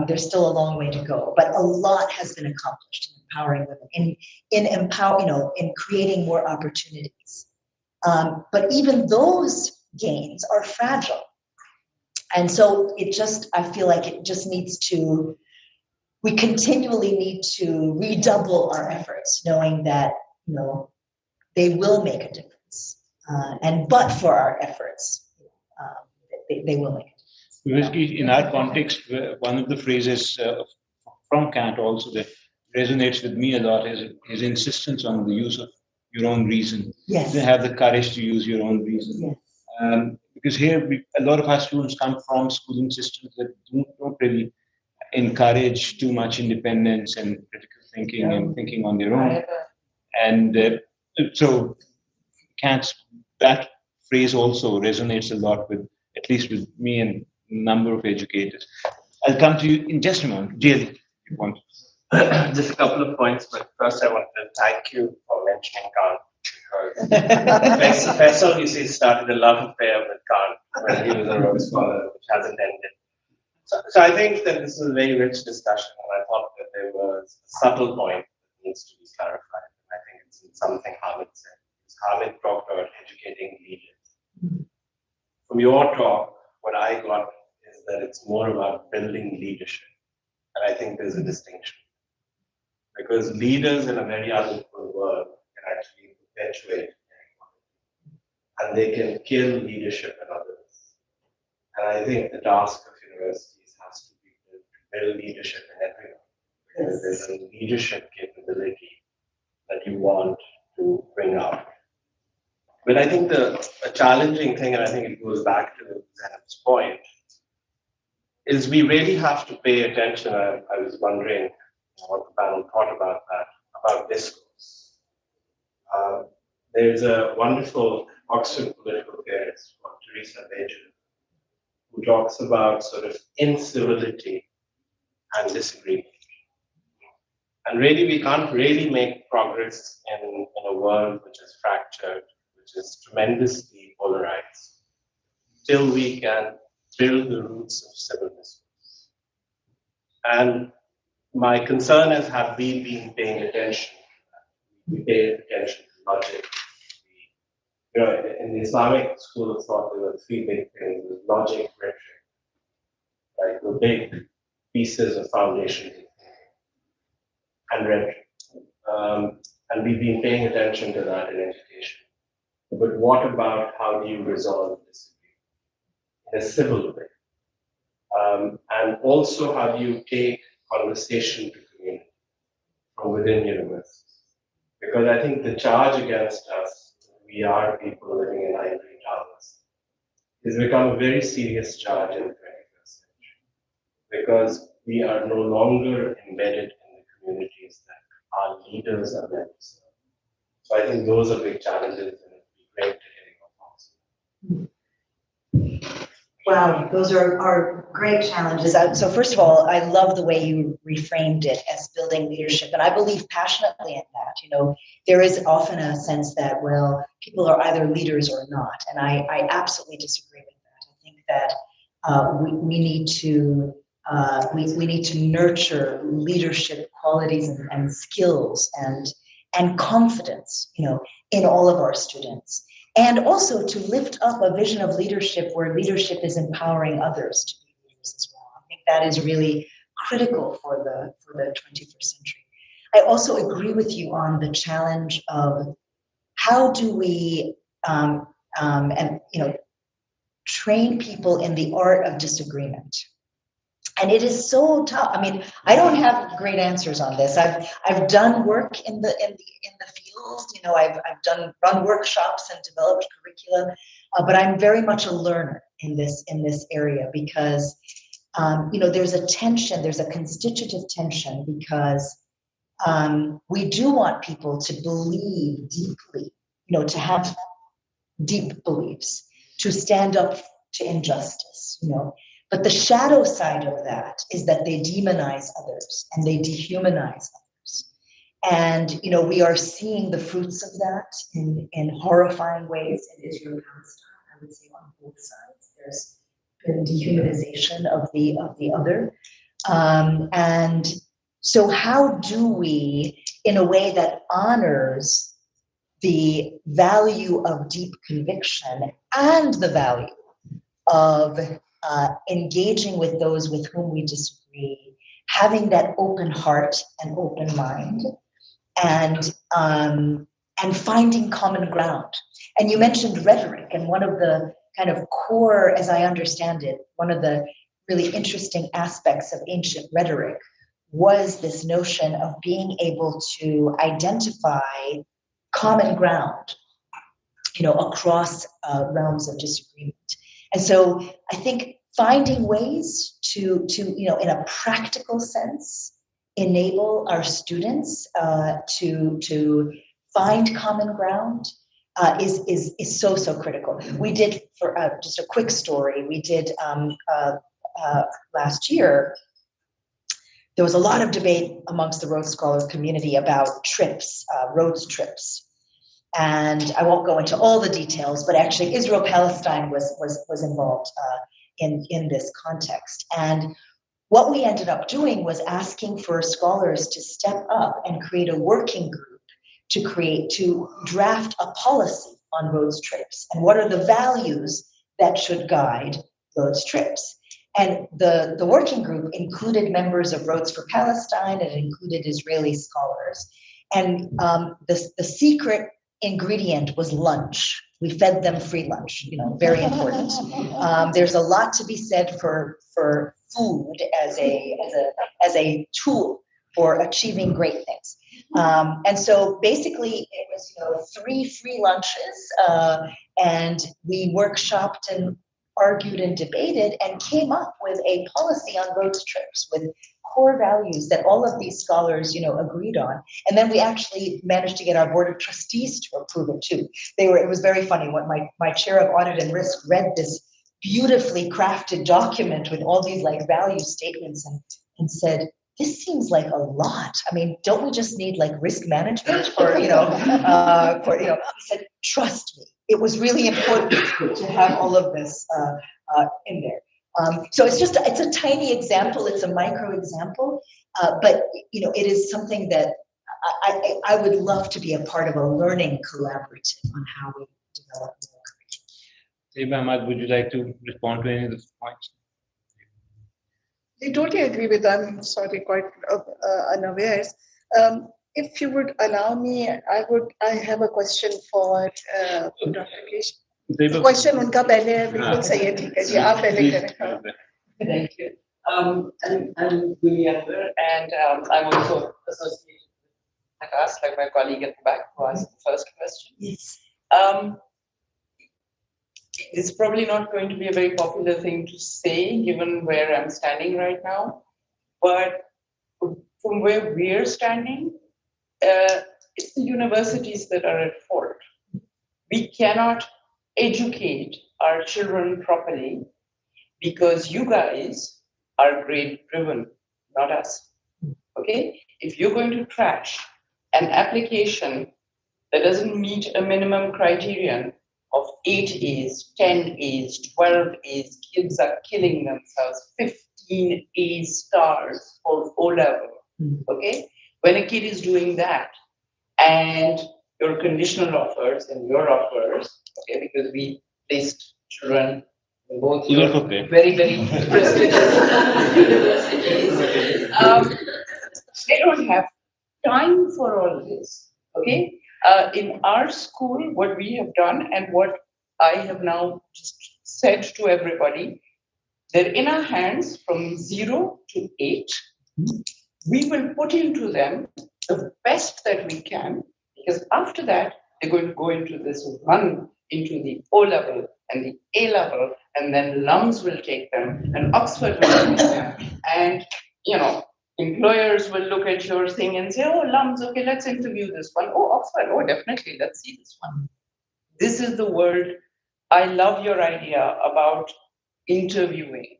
There's still a long way to go, but a lot has been accomplished in empowering women, in creating more opportunities. But even those gains are fragile. And so I feel like it just needs to, we continually need to redouble our efforts, knowing that, you know, they will make a difference. But for our efforts, they will make a difference. Basically, in our context, one of the phrases from Kant also that resonates with me a lot is his insistence on the use of your own reason. Yes. To have the courage to use your own reason. Yes. Because here, a lot of our students come from schooling systems that don't really encourage too much independence and critical thinking and thinking on their own. And so Kant's, that phrase also resonates a lot with, at least with me and a number of educators. I'll come to you in just a moment. Jayali, if you want. Just a couple of points, but first I want to thank you for mentioning Kant. Because Faisal, you see, started a love affair with Kant when he was a Rhodes Scholar, which hasn't ended. So I think that this is a very rich discussion, and I thought that there was a subtle point that needs to be clarified. And I think it's something Hamid said. Hamid talked about educating leaders. From your talk, what I got is that it's more about building leadership. And I think there's a distinction. Because leaders in a very unequal world can actually perpetuate inequality. And they can kill leadership in others. And I think the task of universities has to be to build leadership in everyone. Because there's a leadership capability that you want to bring out. But I think a challenging thing, and I think it goes back to Zainab's point, is we really have to pay attention. I was wondering what the panel thought about that, about discourse. There's a wonderful Oxford political theorist called Teresa Bejan, who talks about sort of incivility and disagreement. And really, we can't really make progress in a world which is fractured, which is tremendously polarized, till we can build the roots of civil discourse. And my concern is, have we been paying attention? We pay attention to logic. In the Islamic school of thought, there were three big things: logic, rhetoric, right? The big pieces of foundation, and rhetoric. And we've been paying attention to that in education. But what about how do you resolve disagreement in a civil way? And also, how do you take conversation to community from within universities? Because I think the charge against us, we are people living in ivory towers, has become a very serious charge in the 21st century. Because we are no longer embedded in the communities that our leaders are meant to serve. So I think those are big challenges, and it would be great to hear your thoughts. Wow, those are great challenges. So first of all, I love the way you reframed it as building leadership, and I believe passionately in that. You know, there is often a sense that, well, people are either leaders or not, and I absolutely disagree with that. I think that we need to we need to nurture leadership qualities and skills and confidence, you know, in all of our students. And also to lift up a vision of leadership where leadership is empowering others to be leaders as well. I think that is really critical for the 21st century. I also agree with you on the challenge of how do we train people in the art of disagreement. And it is so tough. I mean, I don't have great answers on this. I've done work in the field. You know, I've run workshops and developed curricula, but I'm very much a learner in this area because you know, there's a tension, there's a constitutive tension because we do want people to believe deeply, you know, to have deep beliefs, to stand up to injustice, you know. But the shadow side of that is that they demonize others and they dehumanize others. And, you know, we are seeing the fruits of that in horrifying ways in Israel and Palestine, I would say on both sides. There's been dehumanization of the other. And so how do we, in a way that honors the value of deep conviction and the value of engaging with those with whom we disagree, having that open heart and open mind, and finding common ground. And you mentioned rhetoric, and one of the kind of core, as I understand it, one of the really interesting aspects of ancient rhetoric was this notion of being able to identify common ground, you know, across realms of disagreement. And so I think finding ways to you know, in a practical sense, enable our students to find common ground is so critical. We did, for just a quick story, we did last year. There was a lot of debate amongst the Rhodes Scholar community about trips, Rhodes trips. And I won't go into all the details, but actually Israel-Palestine was involved in this context. And what we ended up doing was asking for scholars to step up and create a working group to draft a policy on Rhodes trips. And what are the values that should guide Rhodes trips? And the working group included members of Rhodes for Palestine, and it included Israeli scholars. And the secret ingredient was lunch. We fed them free lunch, you know, very important. There's a lot to be said for food as a tool for achieving great things. And so basically it was, you know, 3 free lunches, and we workshopped and argued and debated and came up with a policy on Rhodes trips with core values that all of these scholars, you know, agreed on. And then we actually managed to get our board of trustees to approve it too. It was very funny when my chair of audit and risk read this beautifully crafted document with all these like value statements and said, this seems like a lot. I mean, don't we just need like risk management for, you know, I said, trust me, it was really important to have all of this in there. So it's a tiny example, it's a micro example, but you know, it is something that I would love to be a part of a learning collaborative on how we develop more curriculum. Ahmad, would you like to respond to any of those points? I totally agree with that. I'm sorry, quite unawares. If you would allow me, I have a question for Dr. Kish. Question उनका पहले है बिल्कुल सही है ठीक है जी आप पहले करें. Thank you. I'm Guliander, and I'm also associated with Akas, like my colleague at the back who asked the first question. Yes. It's probably not going to be a very popular thing to say, given where I'm standing right now. But from where we're standing, it's the universities that are at fault. We cannot educate our children properly because you guys are grade driven, not us. Okay? If you're going to trash an application that doesn't meet a minimum criterion of 8 A's, 10 A's, 12 A's, kids are killing themselves, 15 A stars for O-level, okay? When a kid is doing that, and your conditional offers and your offers, okay, because we placed children in both very, very prestigious universities, they don't have time for all this, okay? In our school, what we have done and what I have now just said to everybody, They're in our hands from 0 to 8. We will put into them the best that we can, because after that, they're going to go into this run into the O level and the A level, and then LUMS will take them, and Oxford will take them. And, employers will look at your thing and say, oh, LUMS, okay, let's interview this one. Oh, Oxford, oh, definitely, let's see this one. This is the world. I love your idea about interviewing,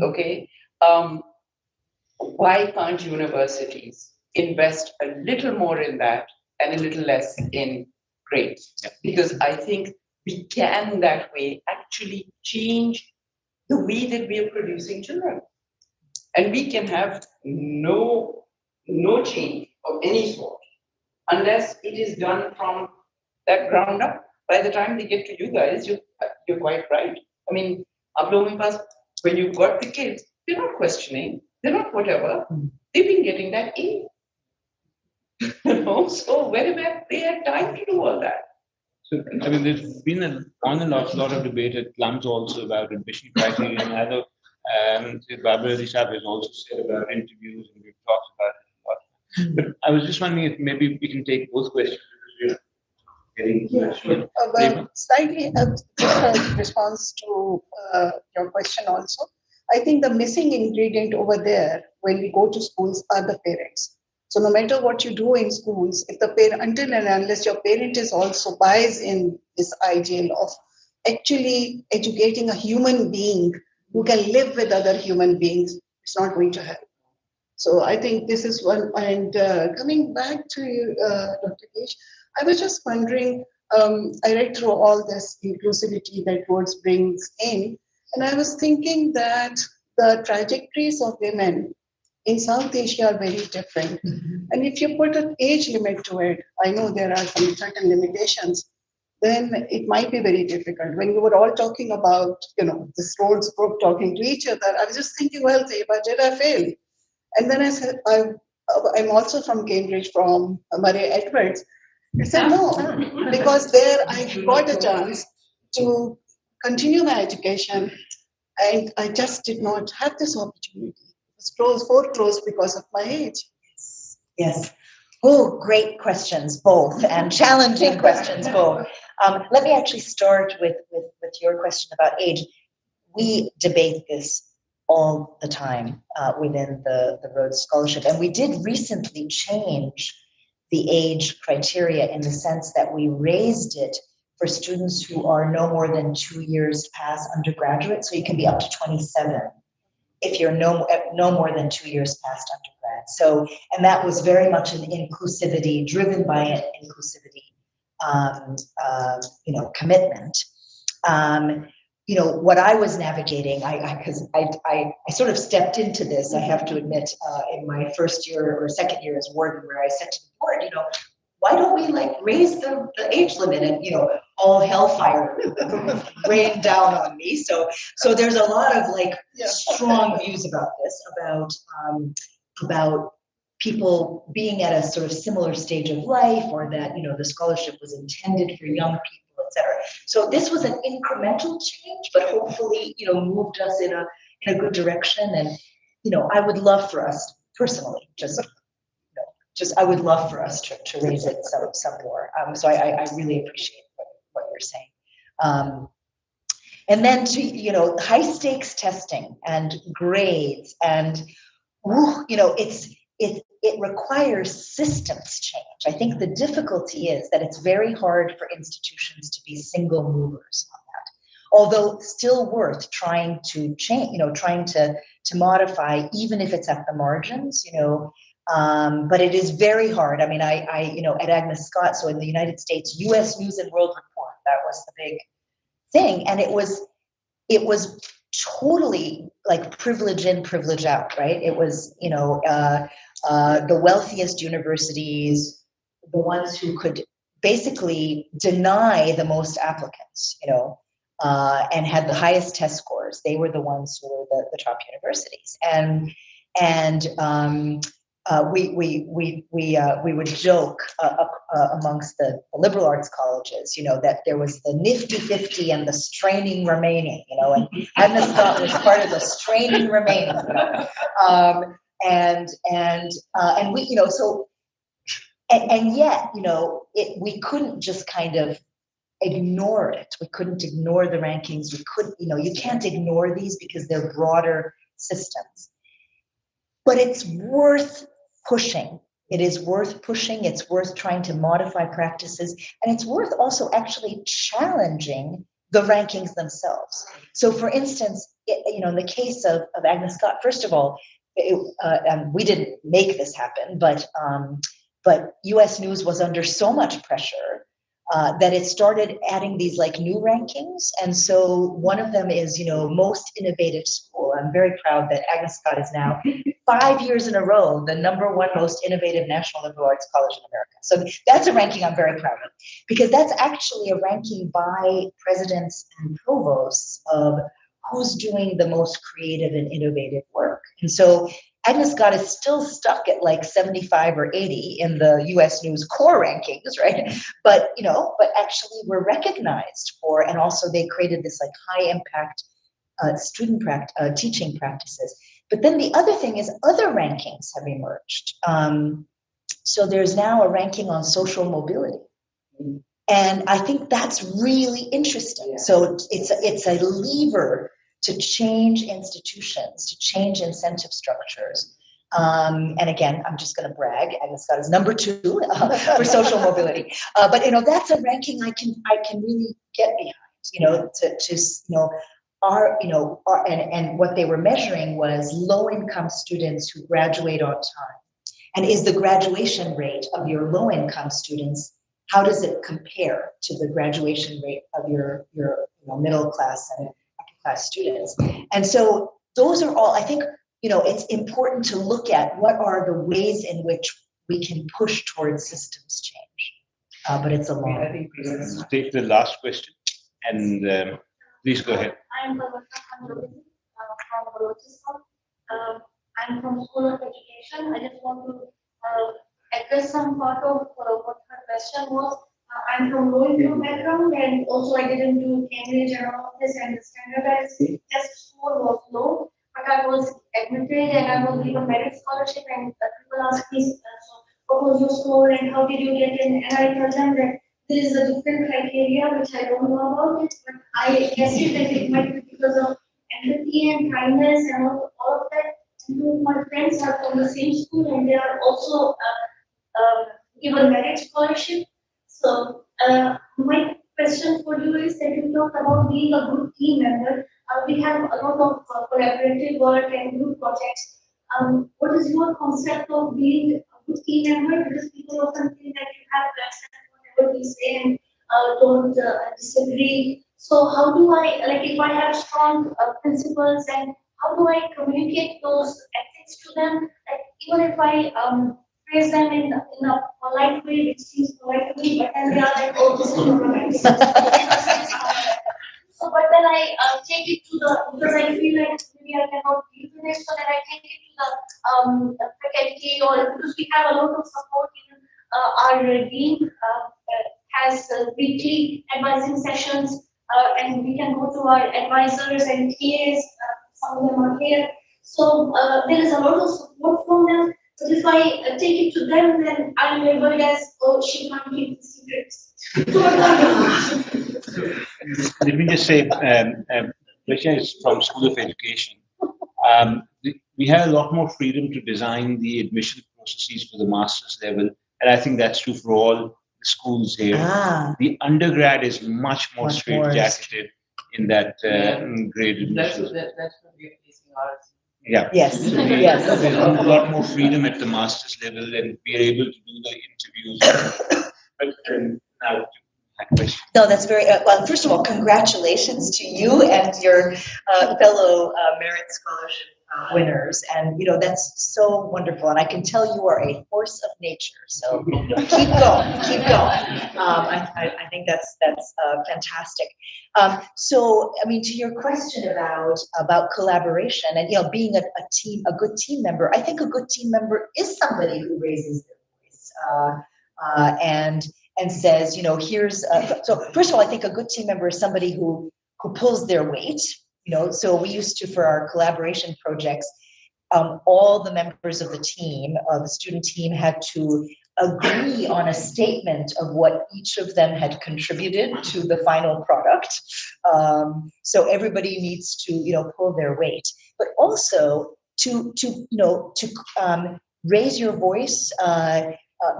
okay? Why can't universities invest a little more in that and a little less in grades? Because I think we can that way actually change the way that we are producing children. And we can have no change of any sort unless it is done from that ground up. By the time they get to you guys, you're quite right. I mean, when you've got the kids, they're not questioning, they're not whatever. They've been getting that A. So wherever they had time to do all that. So, I mean, there's been an on and off lot of debate at LUMS also about admission criteria, and I know Barbara Risab has also said about interviews, and we've talked about it a lot. But I was just wondering if maybe we can take both questions. Well, slightly just a response to your question also. I think the missing ingredient over there when we go to schools are the parents. So no matter what you do in schools, if the parent, until and unless your parent is also buys in this ideal of actually educating a human being who can live with other human beings, it's not going to help. So I think this is one. And coming back to you, Dr. Kesh, I was just wondering, I read through all this inclusivity that Rhodes brings in, and I was thinking that the trajectories of women in South Asia are very different. And if you put an age limit to it, I know there are some certain limitations, then it might be very difficult. When you were all talking about, this Rhodes group talking to each other, I was just thinking, well, did I fail? And then I said, I'm also from Cambridge, from Murray Edwards. I said, no, because there I got a chance to continue my education, and I just did not have this opportunity. It was foreclosed because of my age. Yes. Oh, great questions, both, and challenging questions, both. Let me actually start with your question about age. We debate this all the time within the Rhodes Scholarship, and we did recently change the age criteria in the sense that we raised it for students who are no more than 2 years past undergraduate, so you can be up to 27 if you're no more than 2 years past undergrad. So, and that was very much an inclusivity, driven by an inclusivity, commitment. What I was navigating, because I sort of stepped into this, I have to admit, in my first year or second year as warden, where I said to the board, why don't we raise the age limit? And all hellfire rained down on me. So there's a lot of strong views about this, about people being at a sort of similar stage of life, or that the scholarship was intended for young people, etc. So this was an incremental change, but hopefully moved us in a good direction. And I would love for us personally, I would love for us to raise it some more. So I really appreciate what you're saying. And then to high stakes testing and grades, and it requires systems change. I think the difficulty is that it's very hard for institutions to be single movers on that, although still worth trying to change, trying to modify, even if it's at the margins, but it is very hard. I mean, I at Agnes Scott, so in the United States, U.S. News and World Report, that was the big thing, and it was totally privilege in, privilege out, right? It was the wealthiest universities, the ones who could basically deny the most applicants, and had the highest test scores. They were the ones who were the top universities, and we would joke amongst the liberal arts colleges, that there was the nifty 50 and the straining remaining, and Agnes Scott was part of the straining remaining, and we, so, and yet, we couldn't just kind of ignore it. We couldn't ignore the rankings. We couldn't, you can't ignore these because they're broader systems. But it's worth pushing. It is worth pushing. It's worth trying to modify practices. And it's worth also actually challenging the rankings themselves. So for instance, in the case of Agnes Scott, first of all, we didn't make this happen, but US News was under so much pressure that it started adding these like new rankings. And so one of them is, most innovative school. I'm very proud that Agnes Scott is now 5 years in a row the #1 most innovative national liberal arts college in America. So that's a ranking I'm very proud of, because that's actually a ranking by presidents and provosts of who's doing the most creative and innovative work. And so Agnes Scott is still stuck at like 75 or 80 in the US News core rankings, right? But actually we're recognized for, and also they created this like high impact teaching practices. But then the other thing is other rankings have emerged. So there's now a ranking on social mobility. And I think that's really interesting. So it's a lever to change institutions, to change incentive structures. And again, I'm just going to brag. Agnes Scott is #2 for social mobility. But that's a ranking I can really get behind. And what they were measuring was low-income students who graduate on time. And is the graduation rate of your low-income students, how does it compare to the graduation rate of your middle class and upper class students? And so those are all, I think, it's important to look at what are the ways in which we can push towards systems change. But it's a long. I think we'll take the last question, and please go ahead. I'm from Rhodes Trust. I'm from School of Education. I just want to address some part of what her question was. I'm from low income background, and also I didn't do Cambridge and all of this, and the standardized test score was low, but I was admitted and I was given merit scholarship, and people ask me, so what was your score and how did you get in? And I tell them that there is a different criteria which I don't know about it, but I guess that it might be because of empathy and kindness and all of that. And my friends are from the same school and they are also given merit scholarship. So my question for you is that you talked about being a good team member. We have a lot of collaborative work and group projects. What is your concept of being a good team member? Because people often think that you have to accept whatever we say and don't disagree. So how do I, like if I have strong principles, and how do I communicate those ethics to them? Like even if I praise them in a polite way, which seems polite to me, but then they are like, oh, this is organized. So, but then I take it to because I feel like maybe I cannot deal with it, so then I take it to the faculty, or because we have a lot of support. Even our dean has weekly advising sessions, and we can go to our advisors and TAs. Some of them are here, so there is a lot of support from them. But if I take it to them, then I'm labeled as, oh, she can't keep the secrets. Let me just say, question is from School of Education. We have a lot more freedom to design the admission processes for the master's level, and I think that's true for all the schools here. The undergrad is much more straitjacketed in that grade admission. That's what we're facing ours. Yeah. Yes. Yes. There's a lot more freedom at the master's level, and we're able to do the interviews. But now to my question. No, that's very well. First of all, congratulations to you and your fellow merit scholarship winners, and that's so wonderful. And I can tell you are a force of nature. So keep going, keep going. I think that's fantastic. So I mean, to your question about collaboration and being a good team member, I think a good team member is somebody who raises their voice and says, here's so first of all, I think a good team member is somebody who pulls their weight. So we used to, for our collaboration projects, all the members of the team, the student team, had to agree on a statement of what each of them had contributed to the final product. So everybody needs to, pull their weight, but also to raise your voice,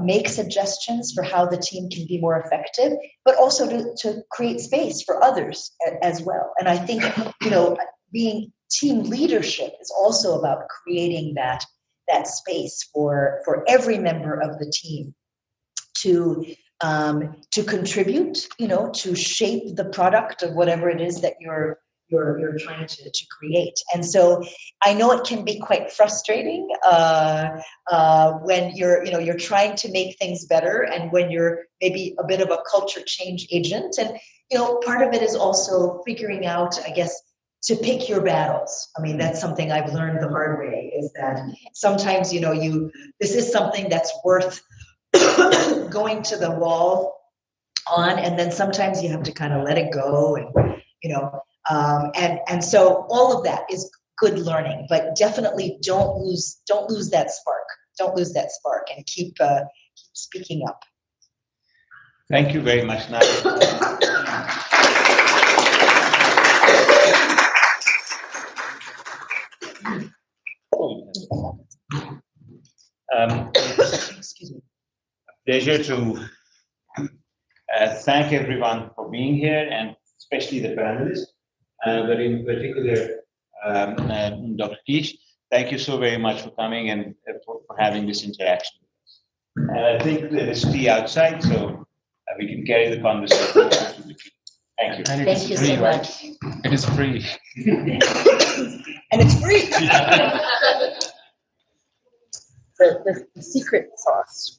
make suggestions for how the team can be more effective, but also to create space for others as well. And I think, being team leadership is also about creating that space for every member of the team to contribute, to shape the product of whatever it is that you're trying to create. And so I know it can be quite frustrating when you're trying to make things better, and when you're maybe a bit of a culture change agent. And part of it is also figuring out, I guess, to pick your battles. I mean, that's something I've learned the hard way, is that sometimes this is something that's worth going to the wall on, and then sometimes you have to kind of let it go, and and so all of that is good learning, but definitely don't lose that spark. Don't lose that spark, and keep speaking up. Thank you very much, Nadia. Excuse me. Pleasure to thank everyone for being here, and especially the panelists, but in particular, Dr. Kish. Thank you so very much for coming and for having this interaction. And I think there is tea outside, so we can carry the conversation. Thank you. And it Thank is you free, so right? much. It is free. And it's free. The secret sauce.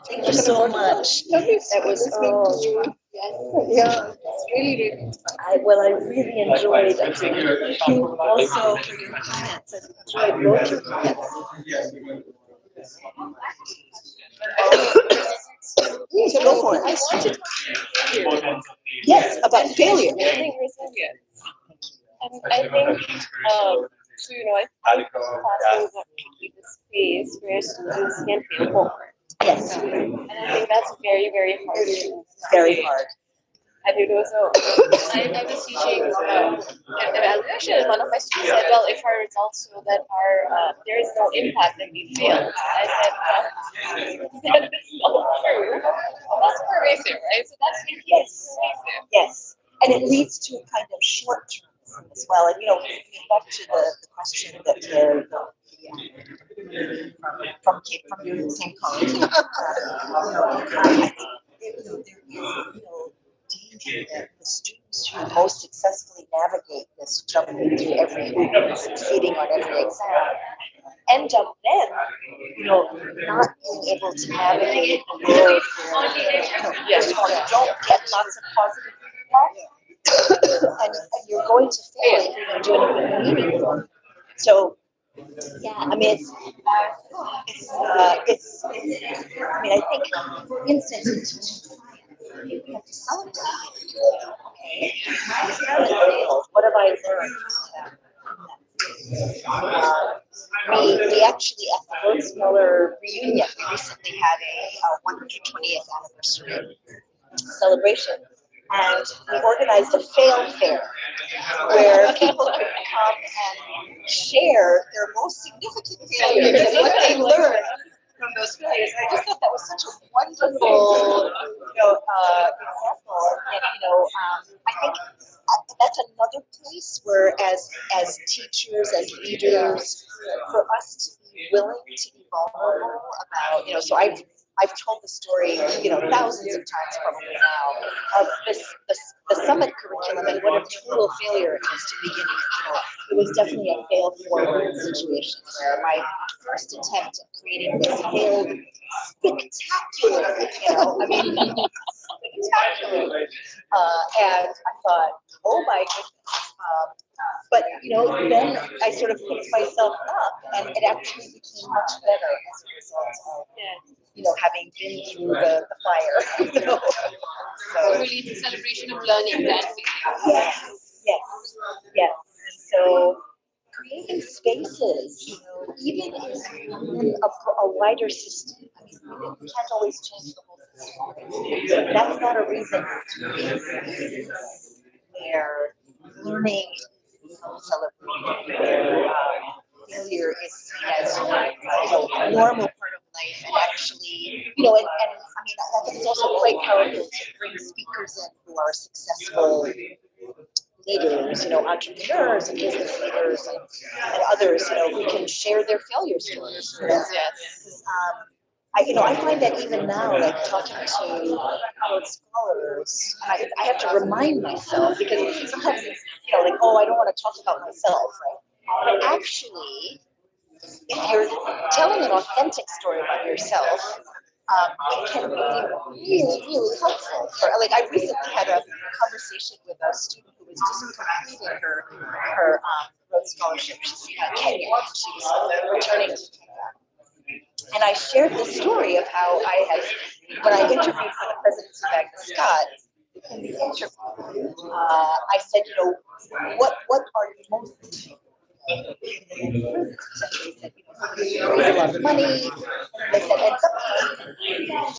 Thank you so much. That was Yeah, it's really. I really enjoyed it. Thank you also for your comments. I enjoyed both your comments. So go for it. I wanted to Yes, about failure. building resilience. And I think, so I think classrooms are really the space where students can fail forward. Yes, And I think that's very, very hard to do. very hard. And so I was teaching an evaluation, and one of my students said, well, if our results show that there is no impact, then we failed. I said, well, that is not true. That's pervasive, right? So that's making it pervasive. Yes, and it leads to kind of short term as well. And back to the question that from your same college. I think there is danger that the students who most successfully navigate this, jumping through every hoop and succeeding on every exam, end up then, not being able to navigate the world where don't get lots of positive feedback, and you're going to fail if you don't do anything meaningful. So, yeah, I mean, it's I mean, I think, for instance, in teaching science, we have to celebrate. Okay, experiment failed. What have I learned? We actually, at the Rhodes Miller reunion, we recently had a 120th anniversary celebration, and we organized a fail fair where people could come and share their most significant failures and what they learned from those failures. And I just thought that was such a wonderful, example. And I think that's another place where, as teachers, as leaders, for us to be willing to be vulnerable about, so I've told the story, thousands of times probably now, of the summit curriculum and what a total failure it is to begin with. It was definitely a fail forward situation where my first attempt at creating this failed spectacularly, I mean, spectacularly. And I thought, oh my goodness. But then I sort of picked myself up, and it actually became much better as a result of having been through the fire. So Really, it's a celebration of learning that. yes. So creating spaces, even in a wider system. I mean, we can't always change the whole system. That's not a reason to create spaces where learning is celebrated, where failure is seen as a normal part of life, and actually, and I mean, I think it's also quite powerful to bring speakers in who are successful leaders, entrepreneurs and business leaders and others, who can share their failure stories with us. Yes. I find that even now, like talking to Rhodes scholars, I have to remind myself, because sometimes it's, like, oh, I don't want to talk about myself, right? But actually, if you're telling an authentic story about yourself, it can be really helpful. Like, I recently had a conversation with a student who was just completing her Rhodes Scholarship. She's Kenyan. She was returning to Kenya. And I shared the story of how when I interviewed for the presidency of Agnes Scott, in the interview, I said, what are you most they said, raise a lot of money. They said, and